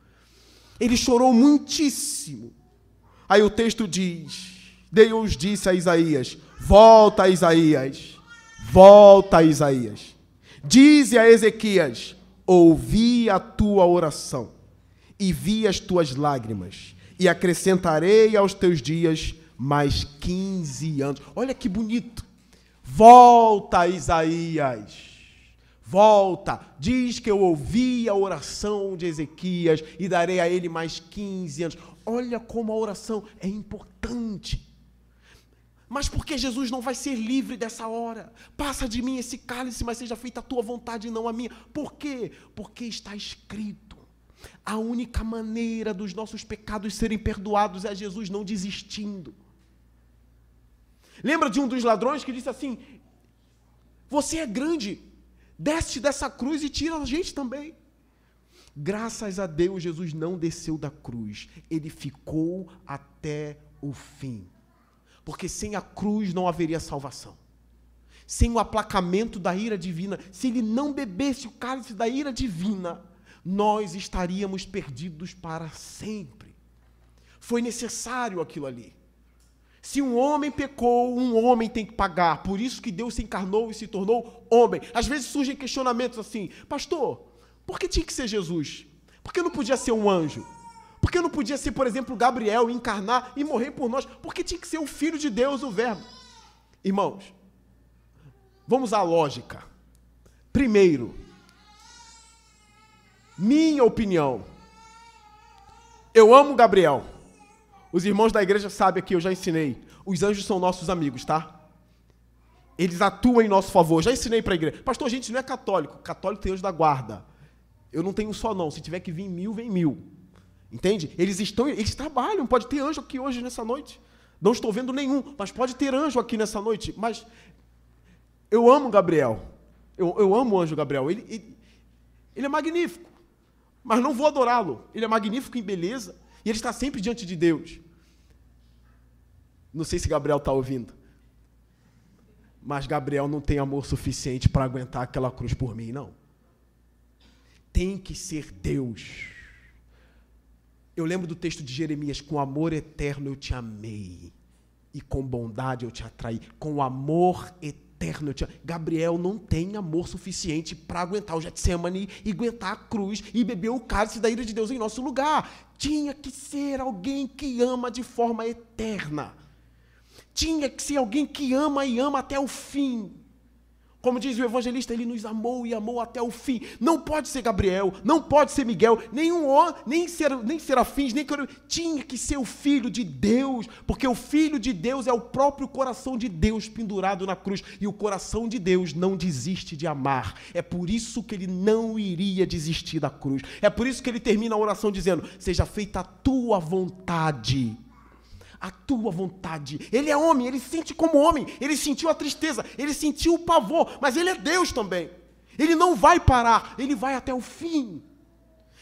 Ele chorou muitíssimo. Aí o texto diz: Deus disse a Isaías: volta, Isaías, volta, Isaías. Dize a Ezequias: ouvi a tua oração e vi as tuas lágrimas, e acrescentarei aos teus dias mais 15 anos. Olha que bonito. Volta, Isaías, Volta, diz que eu ouvi a oração de Ezequias e darei a ele mais 15 anos. Olha como a oração é importante. Mas por que Jesus não vai ser livre dessa hora? Passa de mim esse cálice, mas seja feita a tua vontade e não a minha. Por quê? Porque está escrito. A única maneira dos nossos pecados serem perdoados é Jesus não desistindo. Lembra de um dos ladrões que disse assim: você é grande, desce dessa cruz e tira a gente também. Graças a Deus, Jesus não desceu da cruz. Ele ficou até o fim. Porque sem a cruz não haveria salvação. Sem o aplacamento da ira divina, se ele não bebesse o cálice da ira divina, nós estaríamos perdidos para sempre. Foi necessário aquilo ali. Se um homem pecou, um homem tem que pagar. Por isso que Deus se encarnou e se tornou homem. Às vezes surgem questionamentos assim: pastor, por que tinha que ser Jesus? Por que não podia ser um anjo? Por que não podia ser, por exemplo, Gabriel, encarnar e morrer por nós? Por que tinha que ser o Filho de Deus, o Verbo? Irmãos, vamos à lógica. Primeiro, minha opinião. Eu amo Gabriel. Os irmãos da igreja sabem aqui, eu já ensinei. Os anjos são nossos amigos, tá? Eles atuam em nosso favor. Já ensinei para a igreja. Pastor, a gente não é católico. Católico tem anjo da guarda. Eu não tenho um só não. Se tiver que vir 1000, vem 1000. Entende? Eles trabalham. Pode ter anjo aqui hoje, nessa noite. Não estou vendo nenhum, mas pode ter anjo aqui nessa noite. Mas eu amo Gabriel. Eu amo o anjo Gabriel. Ele é magnífico. Mas não vou adorá-lo. Ele é magnífico em beleza. E ele está sempre diante de Deus. Não sei se Gabriel está ouvindo. Mas Gabriel não tem amor suficiente para aguentar aquela cruz por mim, não. Tem que ser Deus. Eu lembro do texto de Jeremias: com amor eterno eu te amei, e com bondade eu te atraí. Com amor eterno eu te amei. Gabriel não tem amor suficiente para aguentar o Getsemane e aguentar a cruz e beber o cálice da ira de Deus em nosso lugar. Tinha que ser alguém que ama de forma eterna. Tinha que ser alguém que ama e ama até o fim. Como diz o evangelista, ele nos amou e amou até o fim. Não pode ser Gabriel, não pode ser Miguel, nem serafins, nem tinha que ser o Filho de Deus, porque o Filho de Deus é o próprio coração de Deus pendurado na cruz, e o coração de Deus não desiste de amar. É por isso que ele não iria desistir da cruz. É por isso que ele termina a oração dizendo: seja feita a tua vontade. A tua vontade. Ele é homem, ele sente como homem, ele sentiu a tristeza, ele sentiu o pavor, mas ele é Deus também. Ele não vai parar, ele vai até o fim.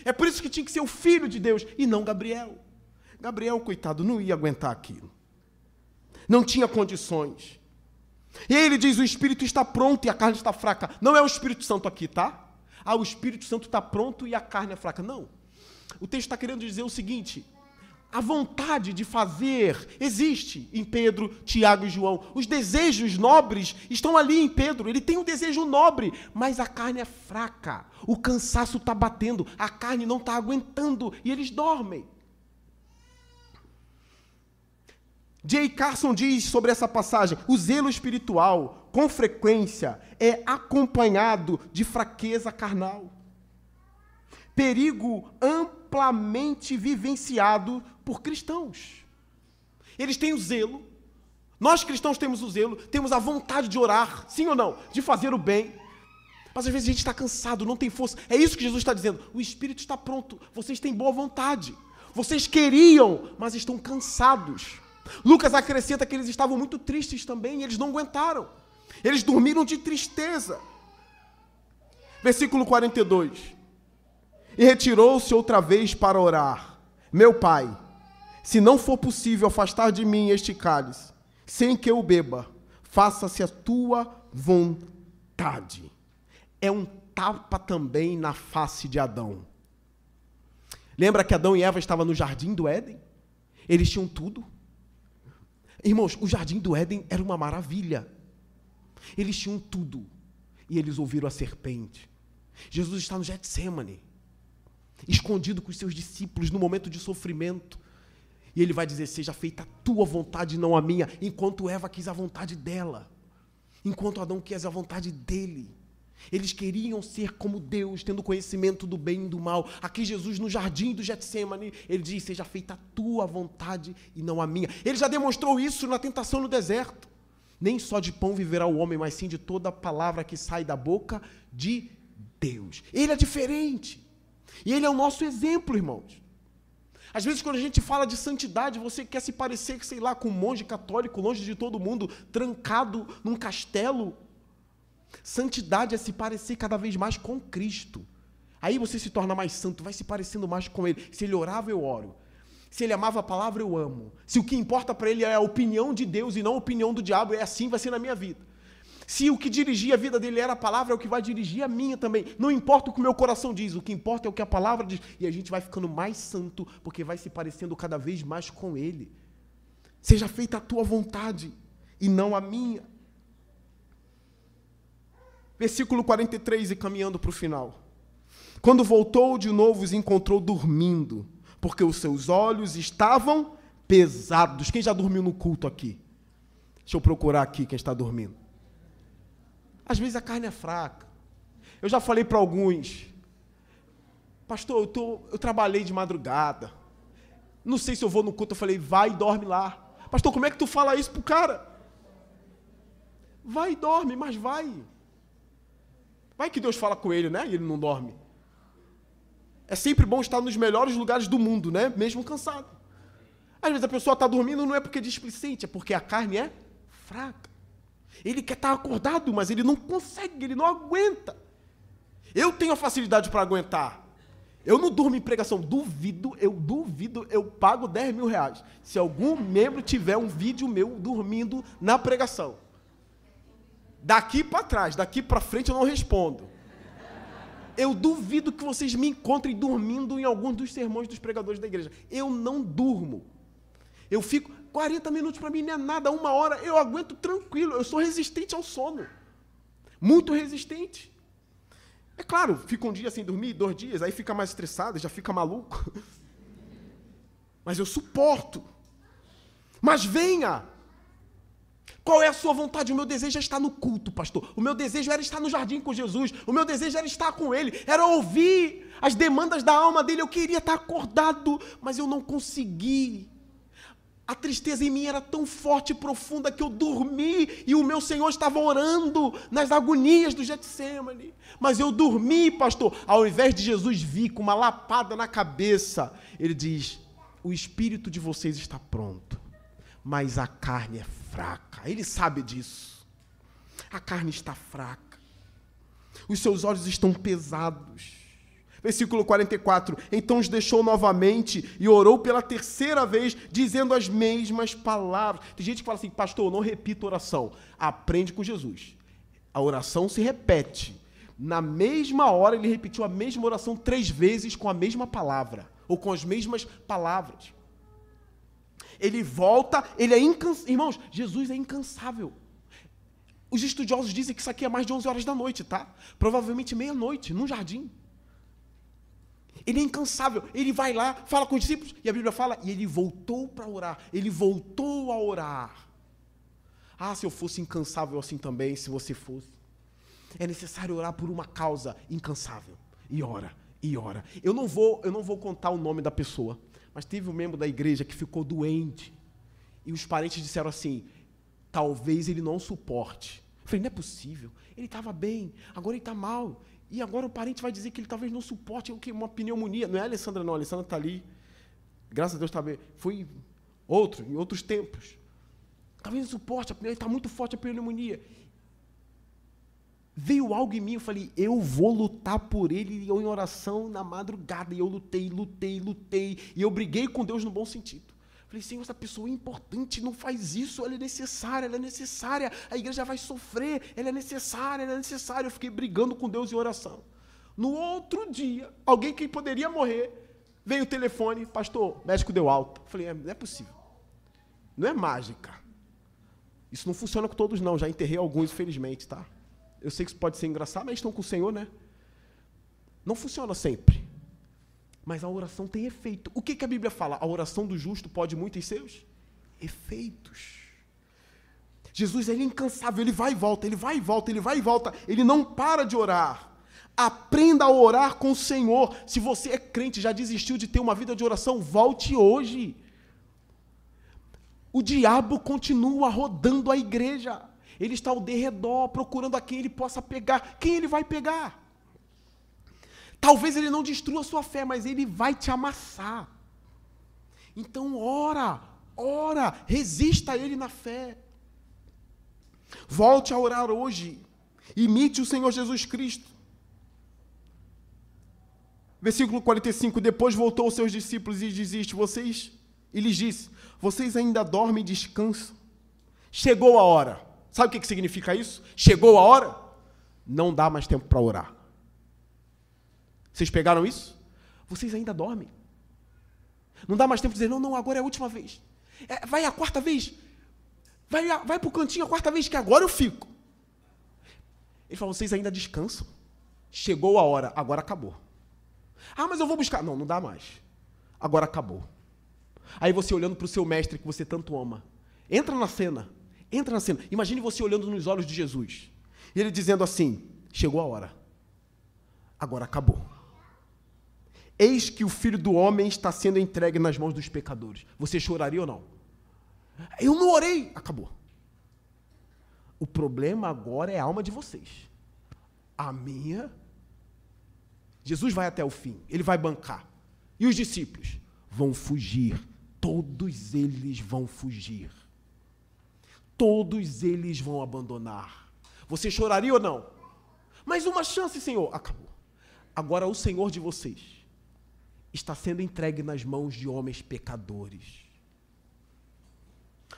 É por isso que tinha que ser o Filho de Deus e não Gabriel. Gabriel, coitado, não ia aguentar aquilo. Não tinha condições. E aí ele diz: o Espírito está pronto e a carne está fraca. Não é o Espírito Santo aqui, tá? O Espírito Santo está pronto e a carne é fraca. Não. O texto está querendo dizer o seguinte: a vontade de fazer existe em Pedro, Tiago e João. Os desejos nobres estão ali em Pedro. Ele tem um desejo nobre, mas a carne é fraca. O cansaço está batendo, a carne não está aguentando e eles dormem. J. Carson diz sobre essa passagem: o zelo espiritual, com frequência, é acompanhado de fraqueza carnal. Perigo amplamente vivenciado por cristãos. Eles têm o zelo, nós cristãos temos o zelo, temos a vontade de orar, sim ou não, de fazer o bem, mas às vezes a gente está cansado, não tem força. É isso que Jesus está dizendo: o Espírito está pronto, vocês têm boa vontade, vocês queriam, mas estão cansados. Lucas acrescenta que eles estavam muito tristes também, e eles não aguentaram, eles dormiram de tristeza. Versículo 42: e retirou-se outra vez para orar: meu Pai, se não for possível afastar de mim este cálice, sem que eu beba, faça-se a tua vontade. É um tapa também na face de Adão. Lembra que Adão e Eva estavam no jardim do Éden? Eles tinham tudo. Irmãos, o jardim do Éden era uma maravilha. Eles tinham tudo. E eles ouviram a serpente. Jesus está no Getsemane, escondido com os seus discípulos no momento de sofrimento. E ele vai dizer: seja feita a tua vontade, não a minha. Enquanto Eva quis a vontade dela, enquanto Adão quis a vontade dele. Eles queriam ser como Deus, tendo conhecimento do bem e do mal. Aqui Jesus, no jardim do Getsemane, ele diz, seja feita a tua vontade e não a minha. Ele já demonstrou isso na tentação no deserto. Nem só de pão viverá o homem, mas sim de toda a palavra que sai da boca de Deus. Ele é diferente. E ele é o nosso exemplo, irmãos. Às vezes, quando a gente fala de santidade, você quer se parecer, sei lá, com um monge católico, longe de todo mundo, trancado num castelo. Santidade é se parecer cada vez mais com Cristo. Aí você se torna mais santo, vai se parecendo mais com Ele. Se Ele orava, eu oro. Se Ele amava a palavra, eu amo. Se o que importa para Ele é a opinião de Deus e não a opinião do diabo, é assim, vai ser na minha vida. Se o que dirigia a vida dele era a palavra, é o que vai dirigir a minha também. Não importa o que o meu coração diz, o que importa é o que a palavra diz. E a gente vai ficando mais santo, porque vai se parecendo cada vez mais com Ele. Seja feita a tua vontade e não a minha. Versículo 43, e caminhando para o final. Quando voltou de novo, os encontrou dormindo, porque os seus olhos estavam pesados. Quem já dormiu no culto aqui? Deixa eu procurar aqui quem está dormindo. Às vezes a carne é fraca. Eu já falei para alguns, pastor, eu trabalhei de madrugada, não sei se eu vou no culto. Eu falei, vai e dorme lá. Pastor, como é que tu fala isso pro cara? Vai e dorme, mas vai. Vai que Deus fala com ele, né? E ele não dorme. É sempre bom estar nos melhores lugares do mundo, né? Mesmo cansado. Às vezes a pessoa está dormindo não é porque é displicente, é porque a carne é fraca. Ele quer estar acordado, mas ele não consegue, ele não aguenta. Eu tenho a facilidade para aguentar. Eu não durmo em pregação. Duvido, eu pago 10 mil reais. Se algum membro tiver um vídeo meu dormindo na pregação. Daqui para trás, daqui para frente eu não respondo. Eu duvido que vocês me encontrem dormindo em alguns dos sermões dos pregadores da igreja. Eu não durmo. Eu fico 40 minutos, para mim não é nada, 1 hora, eu aguento tranquilo. Eu sou resistente ao sono. Muito resistente. É claro, fica um dia sem dormir, 2 dias, aí fica mais estressado, já fica maluco. Mas eu suporto. Mas venha. Qual é a sua vontade? O meu desejo é estar no culto, pastor. O meu desejo era estar no jardim com Jesus. O meu desejo era estar com Ele. Era ouvir as demandas da alma dEle. Eu queria estar acordado, mas eu não consegui. A tristeza em mim era tão forte e profunda que eu dormi e o meu Senhor estava orando nas agonias do Getsemane. Mas eu dormi, pastor. Ao invés de Jesus vir com uma lapada na cabeça, Ele diz, o espírito de vocês está pronto, mas a carne é fraca. Ele sabe disso. A carne está fraca. Os seus olhos estão pesados. Versículo 44, então os deixou novamente e orou pela 3ª vez, dizendo as mesmas palavras. Tem gente que fala assim, pastor, eu não repito oração. Aprende com Jesus. A oração se repete. Na mesma hora, ele repetiu a mesma oração 3 vezes com a mesma palavra, ou com as mesmas palavras. Ele volta, ele é incansável. Irmãos, Jesus é incansável. Os estudiosos dizem que isso aqui é mais de 11 horas da noite, tá? Provavelmente meia-noite, num jardim. Ele é incansável, ele vai lá, fala com os discípulos, e a Bíblia fala, e ele voltou para orar, ele voltou a orar. Ah, se eu fosse incansável assim também, se você fosse. É necessário orar por uma causa incansável, e ora, e ora. Eu não vou contar o nome da pessoa, mas teve um membro da igreja que ficou doente, e os parentes disseram assim, talvez ele não suporte. Eu falei, não é possível, ele estava bem, agora ele está mal. E agora o parente vai dizer que ele talvez não suporte uma pneumonia. Não é a Alessandra, não. A Alessandra está ali. Graças a Deus está bem. Foi em outros tempos. Talvez não suporte, ele está muito forte a pneumonia. Veio algo em mim, eu falei, eu vou lutar por ele em oração na madrugada. E eu lutei. E eu briguei com Deus no bom sentido. Falei, Senhor, essa pessoa é importante, não faz isso, ela é necessária, a igreja vai sofrer, ela é necessária. Eu fiquei brigando com Deus em oração. No outro dia, alguém que poderia morrer, veio o telefone, pastor, o médico deu alta. Falei, não é possível. Não é mágica. Isso não funciona com todos, não. Já enterrei alguns, infelizmente, tá? Eu sei que isso pode ser engraçado, mas estão com o Senhor, né? Não funciona sempre. Mas a oração tem efeito. O que a Bíblia fala? A oração do justo pode muitos seus efeitos. Jesus, ele é incansável, ele vai e volta, ele vai e volta, ele vai e volta, ele não para de orar. Aprenda a orar com o Senhor. Se você é crente, já desistiu de ter uma vida de oração, volte hoje. O diabo continua rodando a igreja. Ele está ao derredor, procurando a quem ele possa pegar. Quem ele vai pegar? Talvez ele não destrua a sua fé, mas ele vai te amassar. Então ora, resista a ele na fé. Volte a orar hoje. Imite o Senhor Jesus Cristo. Versículo 45, depois voltou aos seus discípulos e lhes disse, vocês ainda dormem e descansam? Chegou a hora. Sabe o que significa isso? Chegou a hora? Não dá mais tempo para orar. Vocês pegaram isso? Vocês ainda dormem. Não dá mais tempo de dizer, não, agora é a última vez. Vai a quarta vez. Vai para o cantinho a quarta vez, que agora eu fico. Ele falou, vocês ainda descansam? Chegou a hora, agora acabou. Mas eu vou buscar. Não dá mais. Agora acabou. Aí você olhando para o seu mestre que você tanto ama. Entra na cena. Imagine você olhando nos olhos de Jesus. E ele dizendo assim, chegou a hora. Agora acabou. Eis que o Filho do Homem está sendo entregue nas mãos dos pecadores. Você choraria ou não? Eu não orei. Acabou. O problema agora é a alma de vocês. A minha... Jesus vai até o fim, ele vai bancar. E os discípulos vão fugir. Todos eles vão fugir. Todos eles vão abandonar. Você choraria ou não? Mais uma chance, Senhor. Acabou. Agora o Senhor de vocês está sendo entregue nas mãos de homens pecadores.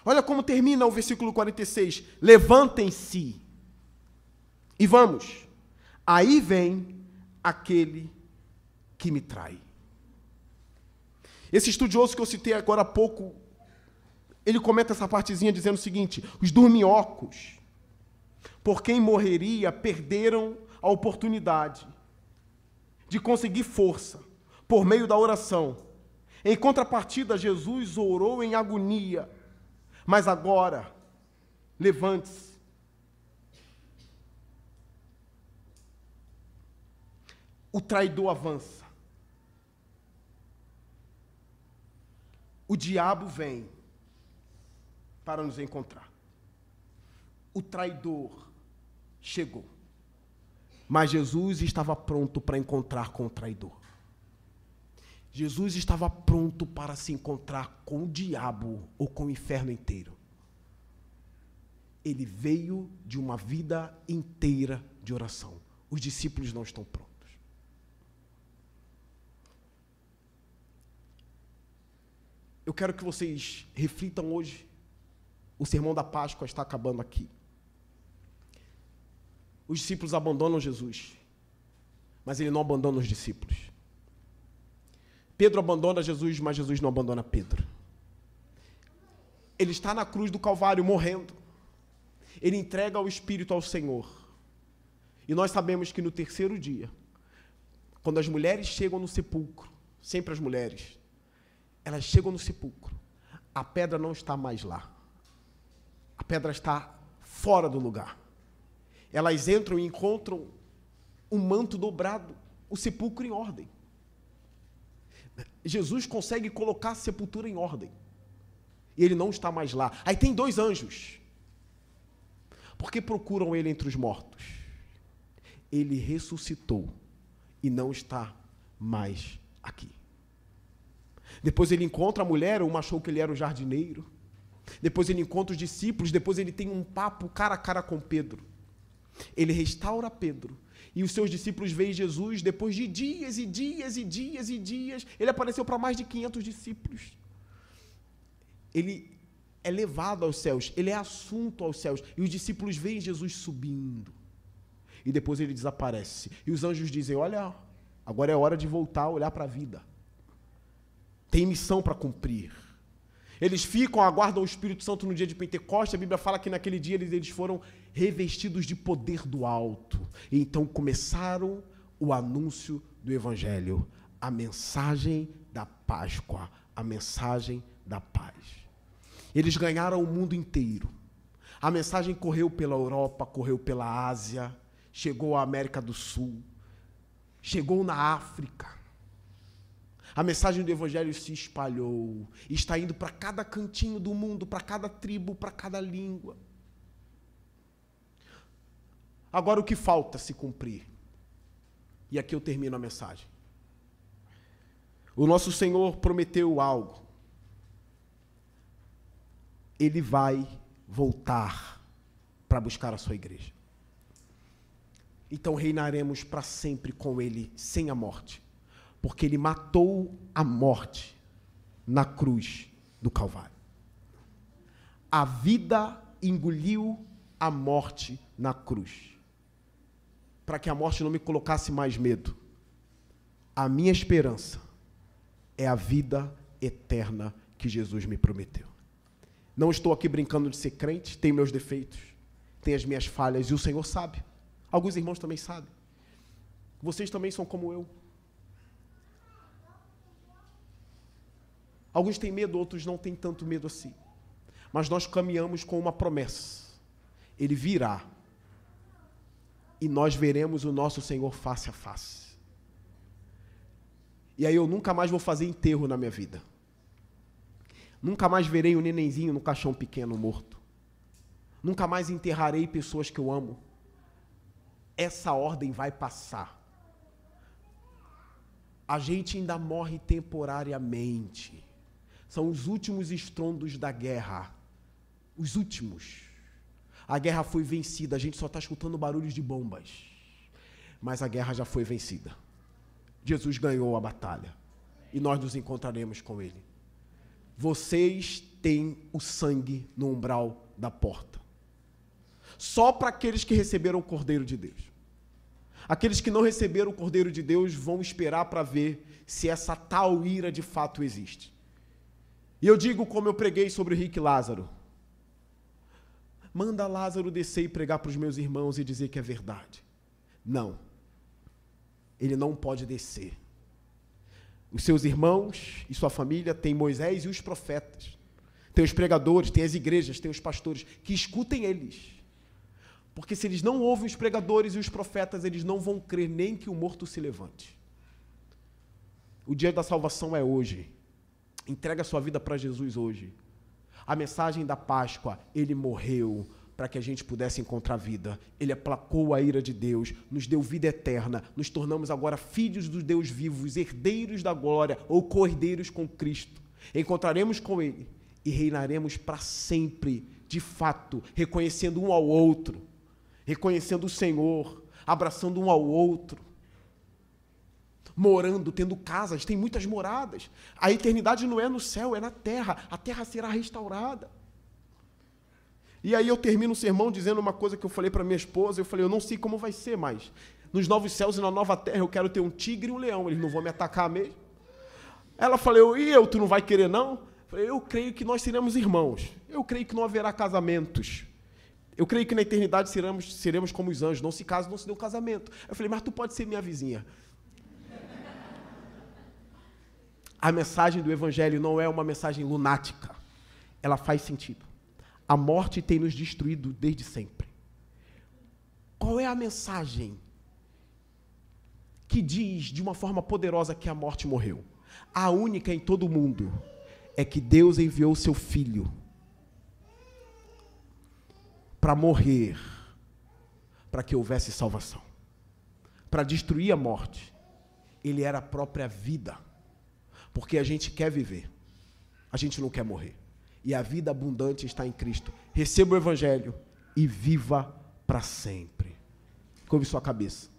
Olha como termina o versículo 46. Levantem-se e vamos. Aí vem aquele que me trai. Esse estudioso que eu citei agora há pouco, ele comenta essa partezinha dizendo o seguinte, os dorminhocos, por quem morreria, perderam a oportunidade de conseguir força por meio da oração. Em contrapartida, Jesus orou em agonia, mas agora, levante-se. O traidor avança. O diabo vem para nos encontrar. O traidor chegou. Mas Jesus estava pronto para encontrar com o traidor. Jesus estava pronto para se encontrar com o diabo ou com o inferno inteiro. Ele veio de uma vida inteira de oração. Os discípulos não estão prontos. Eu quero que vocês reflitam hoje. O sermão da Páscoa está acabando aqui. Os discípulos abandonam Jesus, mas ele não abandona os discípulos. Pedro abandona Jesus, mas Jesus não abandona Pedro. Ele está na cruz do Calvário morrendo. Ele entrega o Espírito ao Senhor. E nós sabemos que no terceiro dia, quando as mulheres chegam no sepulcro, sempre as mulheres, elas chegam no sepulcro, a pedra não está mais lá. A pedra está fora do lugar. Elas entram e encontram um manto dobrado, o sepulcro em ordem. Jesus consegue colocar a sepultura em ordem. E ele não está mais lá. Aí tem 2 anjos. Por que procuram ele entre os mortos? Ele ressuscitou e não está mais aqui. Depois ele encontra a mulher, uma achou que ele era o jardineiro. Depois ele encontra os discípulos, depois ele tem um papo cara a cara com Pedro. Ele restaura Pedro. E os seus discípulos veem Jesus depois de dias e dias e dias e dias. Ele apareceu para mais de 500 discípulos. Ele é levado aos céus, ele é assunto aos céus. E os discípulos veem Jesus subindo. E depois ele desaparece. E os anjos dizem, olha, agora é hora de voltar a olhar para a vida. Tem missão para cumprir. Eles ficam, aguardam o Espírito Santo no dia de Pentecostes. A Bíblia fala que naquele dia eles foram revestidos de poder do alto. E então começaram o anúncio do Evangelho. A mensagem da Páscoa. A mensagem da paz. Eles ganharam o mundo inteiro. A mensagem correu pela Europa, correu pela Ásia, chegou à América do Sul, chegou na África. A mensagem do Evangelho se espalhou, está indo para cada cantinho do mundo, para cada tribo, para cada língua. Agora o que falta se cumprir? E aqui eu termino a mensagem. O nosso Senhor prometeu algo. Ele vai voltar para buscar a sua igreja. Então reinaremos para sempre com Ele, sem a morte. Porque Ele matou a morte na cruz do Calvário. A vida engoliu a morte na cruz. Para que a morte não me colocasse mais medo. A minha esperança é a vida eterna que Jesus me prometeu. Não estou aqui brincando de ser crente, tenho meus defeitos, tenho as minhas falhas, e o Senhor sabe. Alguns irmãos também sabem. Vocês também são como eu. Alguns têm medo, outros não têm tanto medo assim. Mas nós caminhamos com uma promessa. Ele virá. E nós veremos o nosso Senhor face a face. E aí eu nunca mais vou fazer enterro na minha vida. Nunca mais verei um nenenzinho no caixão pequeno morto. Nunca mais enterrarei pessoas que eu amo. Essa ordem vai passar. A gente ainda morre temporariamente. São os últimos estrondos da guerra. Os últimos. A guerra foi vencida, a gente só está escutando barulhos de bombas. Mas a guerra já foi vencida. Jesus ganhou a batalha. E nós nos encontraremos com Ele. Vocês têm o sangue no umbral da porta. Só para aqueles que receberam o Cordeiro de Deus. Aqueles que não receberam o Cordeiro de Deus vão esperar para ver se essa tal ira de fato existe. E eu digo como eu preguei sobre o rico Lázaro. Manda Lázaro descer e pregar para os meus irmãos e dizer que é verdade. Não. Ele não pode descer. Os seus irmãos e sua família têm Moisés e os profetas. Tem os pregadores, tem as igrejas, tem os pastores, que escutem eles. Porque se eles não ouvem os pregadores e os profetas, eles não vão crer nem que o morto se levante. O dia da salvação é hoje. Entrega a sua vida para Jesus hoje. A mensagem da Páscoa, Ele morreu para que a gente pudesse encontrar vida. Ele aplacou a ira de Deus, nos deu vida eterna, nos tornamos agora filhos do Deus vivos, herdeiros da glória, ou co-herdeiros com Cristo. Encontraremos com Ele e reinaremos para sempre, de fato, reconhecendo um ao outro, reconhecendo o Senhor, abraçando um ao outro, morando, tendo casas, tem muitas moradas. A eternidade não é no céu, é na terra. A terra será restaurada. E aí eu termino o sermão dizendo uma coisa que eu falei para minha esposa, eu falei, eu não sei como vai ser, mas nos novos céus e na nova terra eu quero ter um tigre e um leão, eles não vão me atacar mesmo. Ela falou, e eu, tu não vai querer não? Eu falei, eu creio que nós seremos irmãos, eu creio que não haverá casamentos, eu creio que na eternidade seremos como os anjos, não se casa, não se deu casamento. Eu falei, mas tu pode ser minha vizinha. A mensagem do Evangelho não é uma mensagem lunática, ela faz sentido. A morte tem nos destruído desde sempre. Qual é a mensagem que diz de uma forma poderosa que a morte morreu? A única em todo o mundo é que Deus enviou o seu Filho para morrer, para que houvesse salvação, para destruir a morte. Ele era a própria vida, porque a gente quer viver, a gente não quer morrer. E a vida abundante está em Cristo. Receba o Evangelho e viva para sempre. Curve sua cabeça.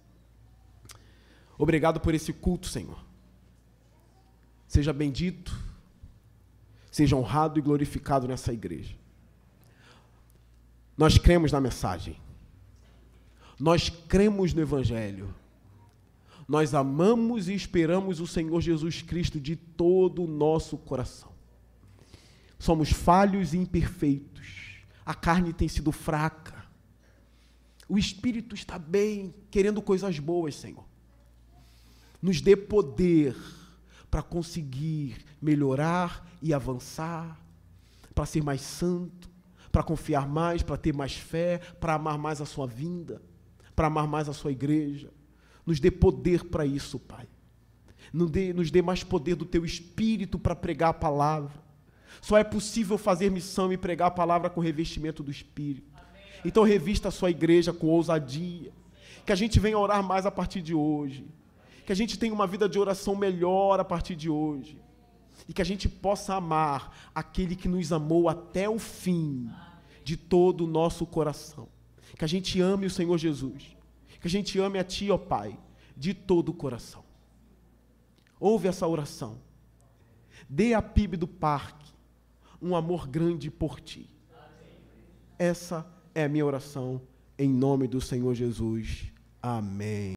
Obrigado por esse culto, Senhor. Seja bendito, seja honrado e glorificado nessa igreja. Nós cremos na mensagem. Nós cremos no Evangelho. Nós amamos e esperamos o Senhor Jesus Cristo de todo o nosso coração. Somos falhos e imperfeitos. A carne tem sido fraca. O espírito está bem, querendo coisas boas, Senhor. Nos dê poder para conseguir melhorar e avançar, para ser mais santo, para confiar mais, para ter mais fé, para amar mais a sua vinda, para amar mais a sua igreja. Nos dê poder para isso, Pai. Nos dê mais poder do Teu Espírito para pregar a palavra. Só é possível fazer missão e pregar a palavra com revestimento do Espírito. Então revista a sua igreja com ousadia. Que a gente venha orar mais a partir de hoje. Que a gente tenha uma vida de oração melhor a partir de hoje. E que a gente possa amar aquele que nos amou até o fim, de todo o nosso coração. Que a gente ame o Senhor Jesus. Que a gente ame a Ti, ó Pai, de todo o coração. Ouve essa oração. Dê a PIB do parque um amor grande por Ti. Essa é a minha oração, em nome do Senhor Jesus. Amém.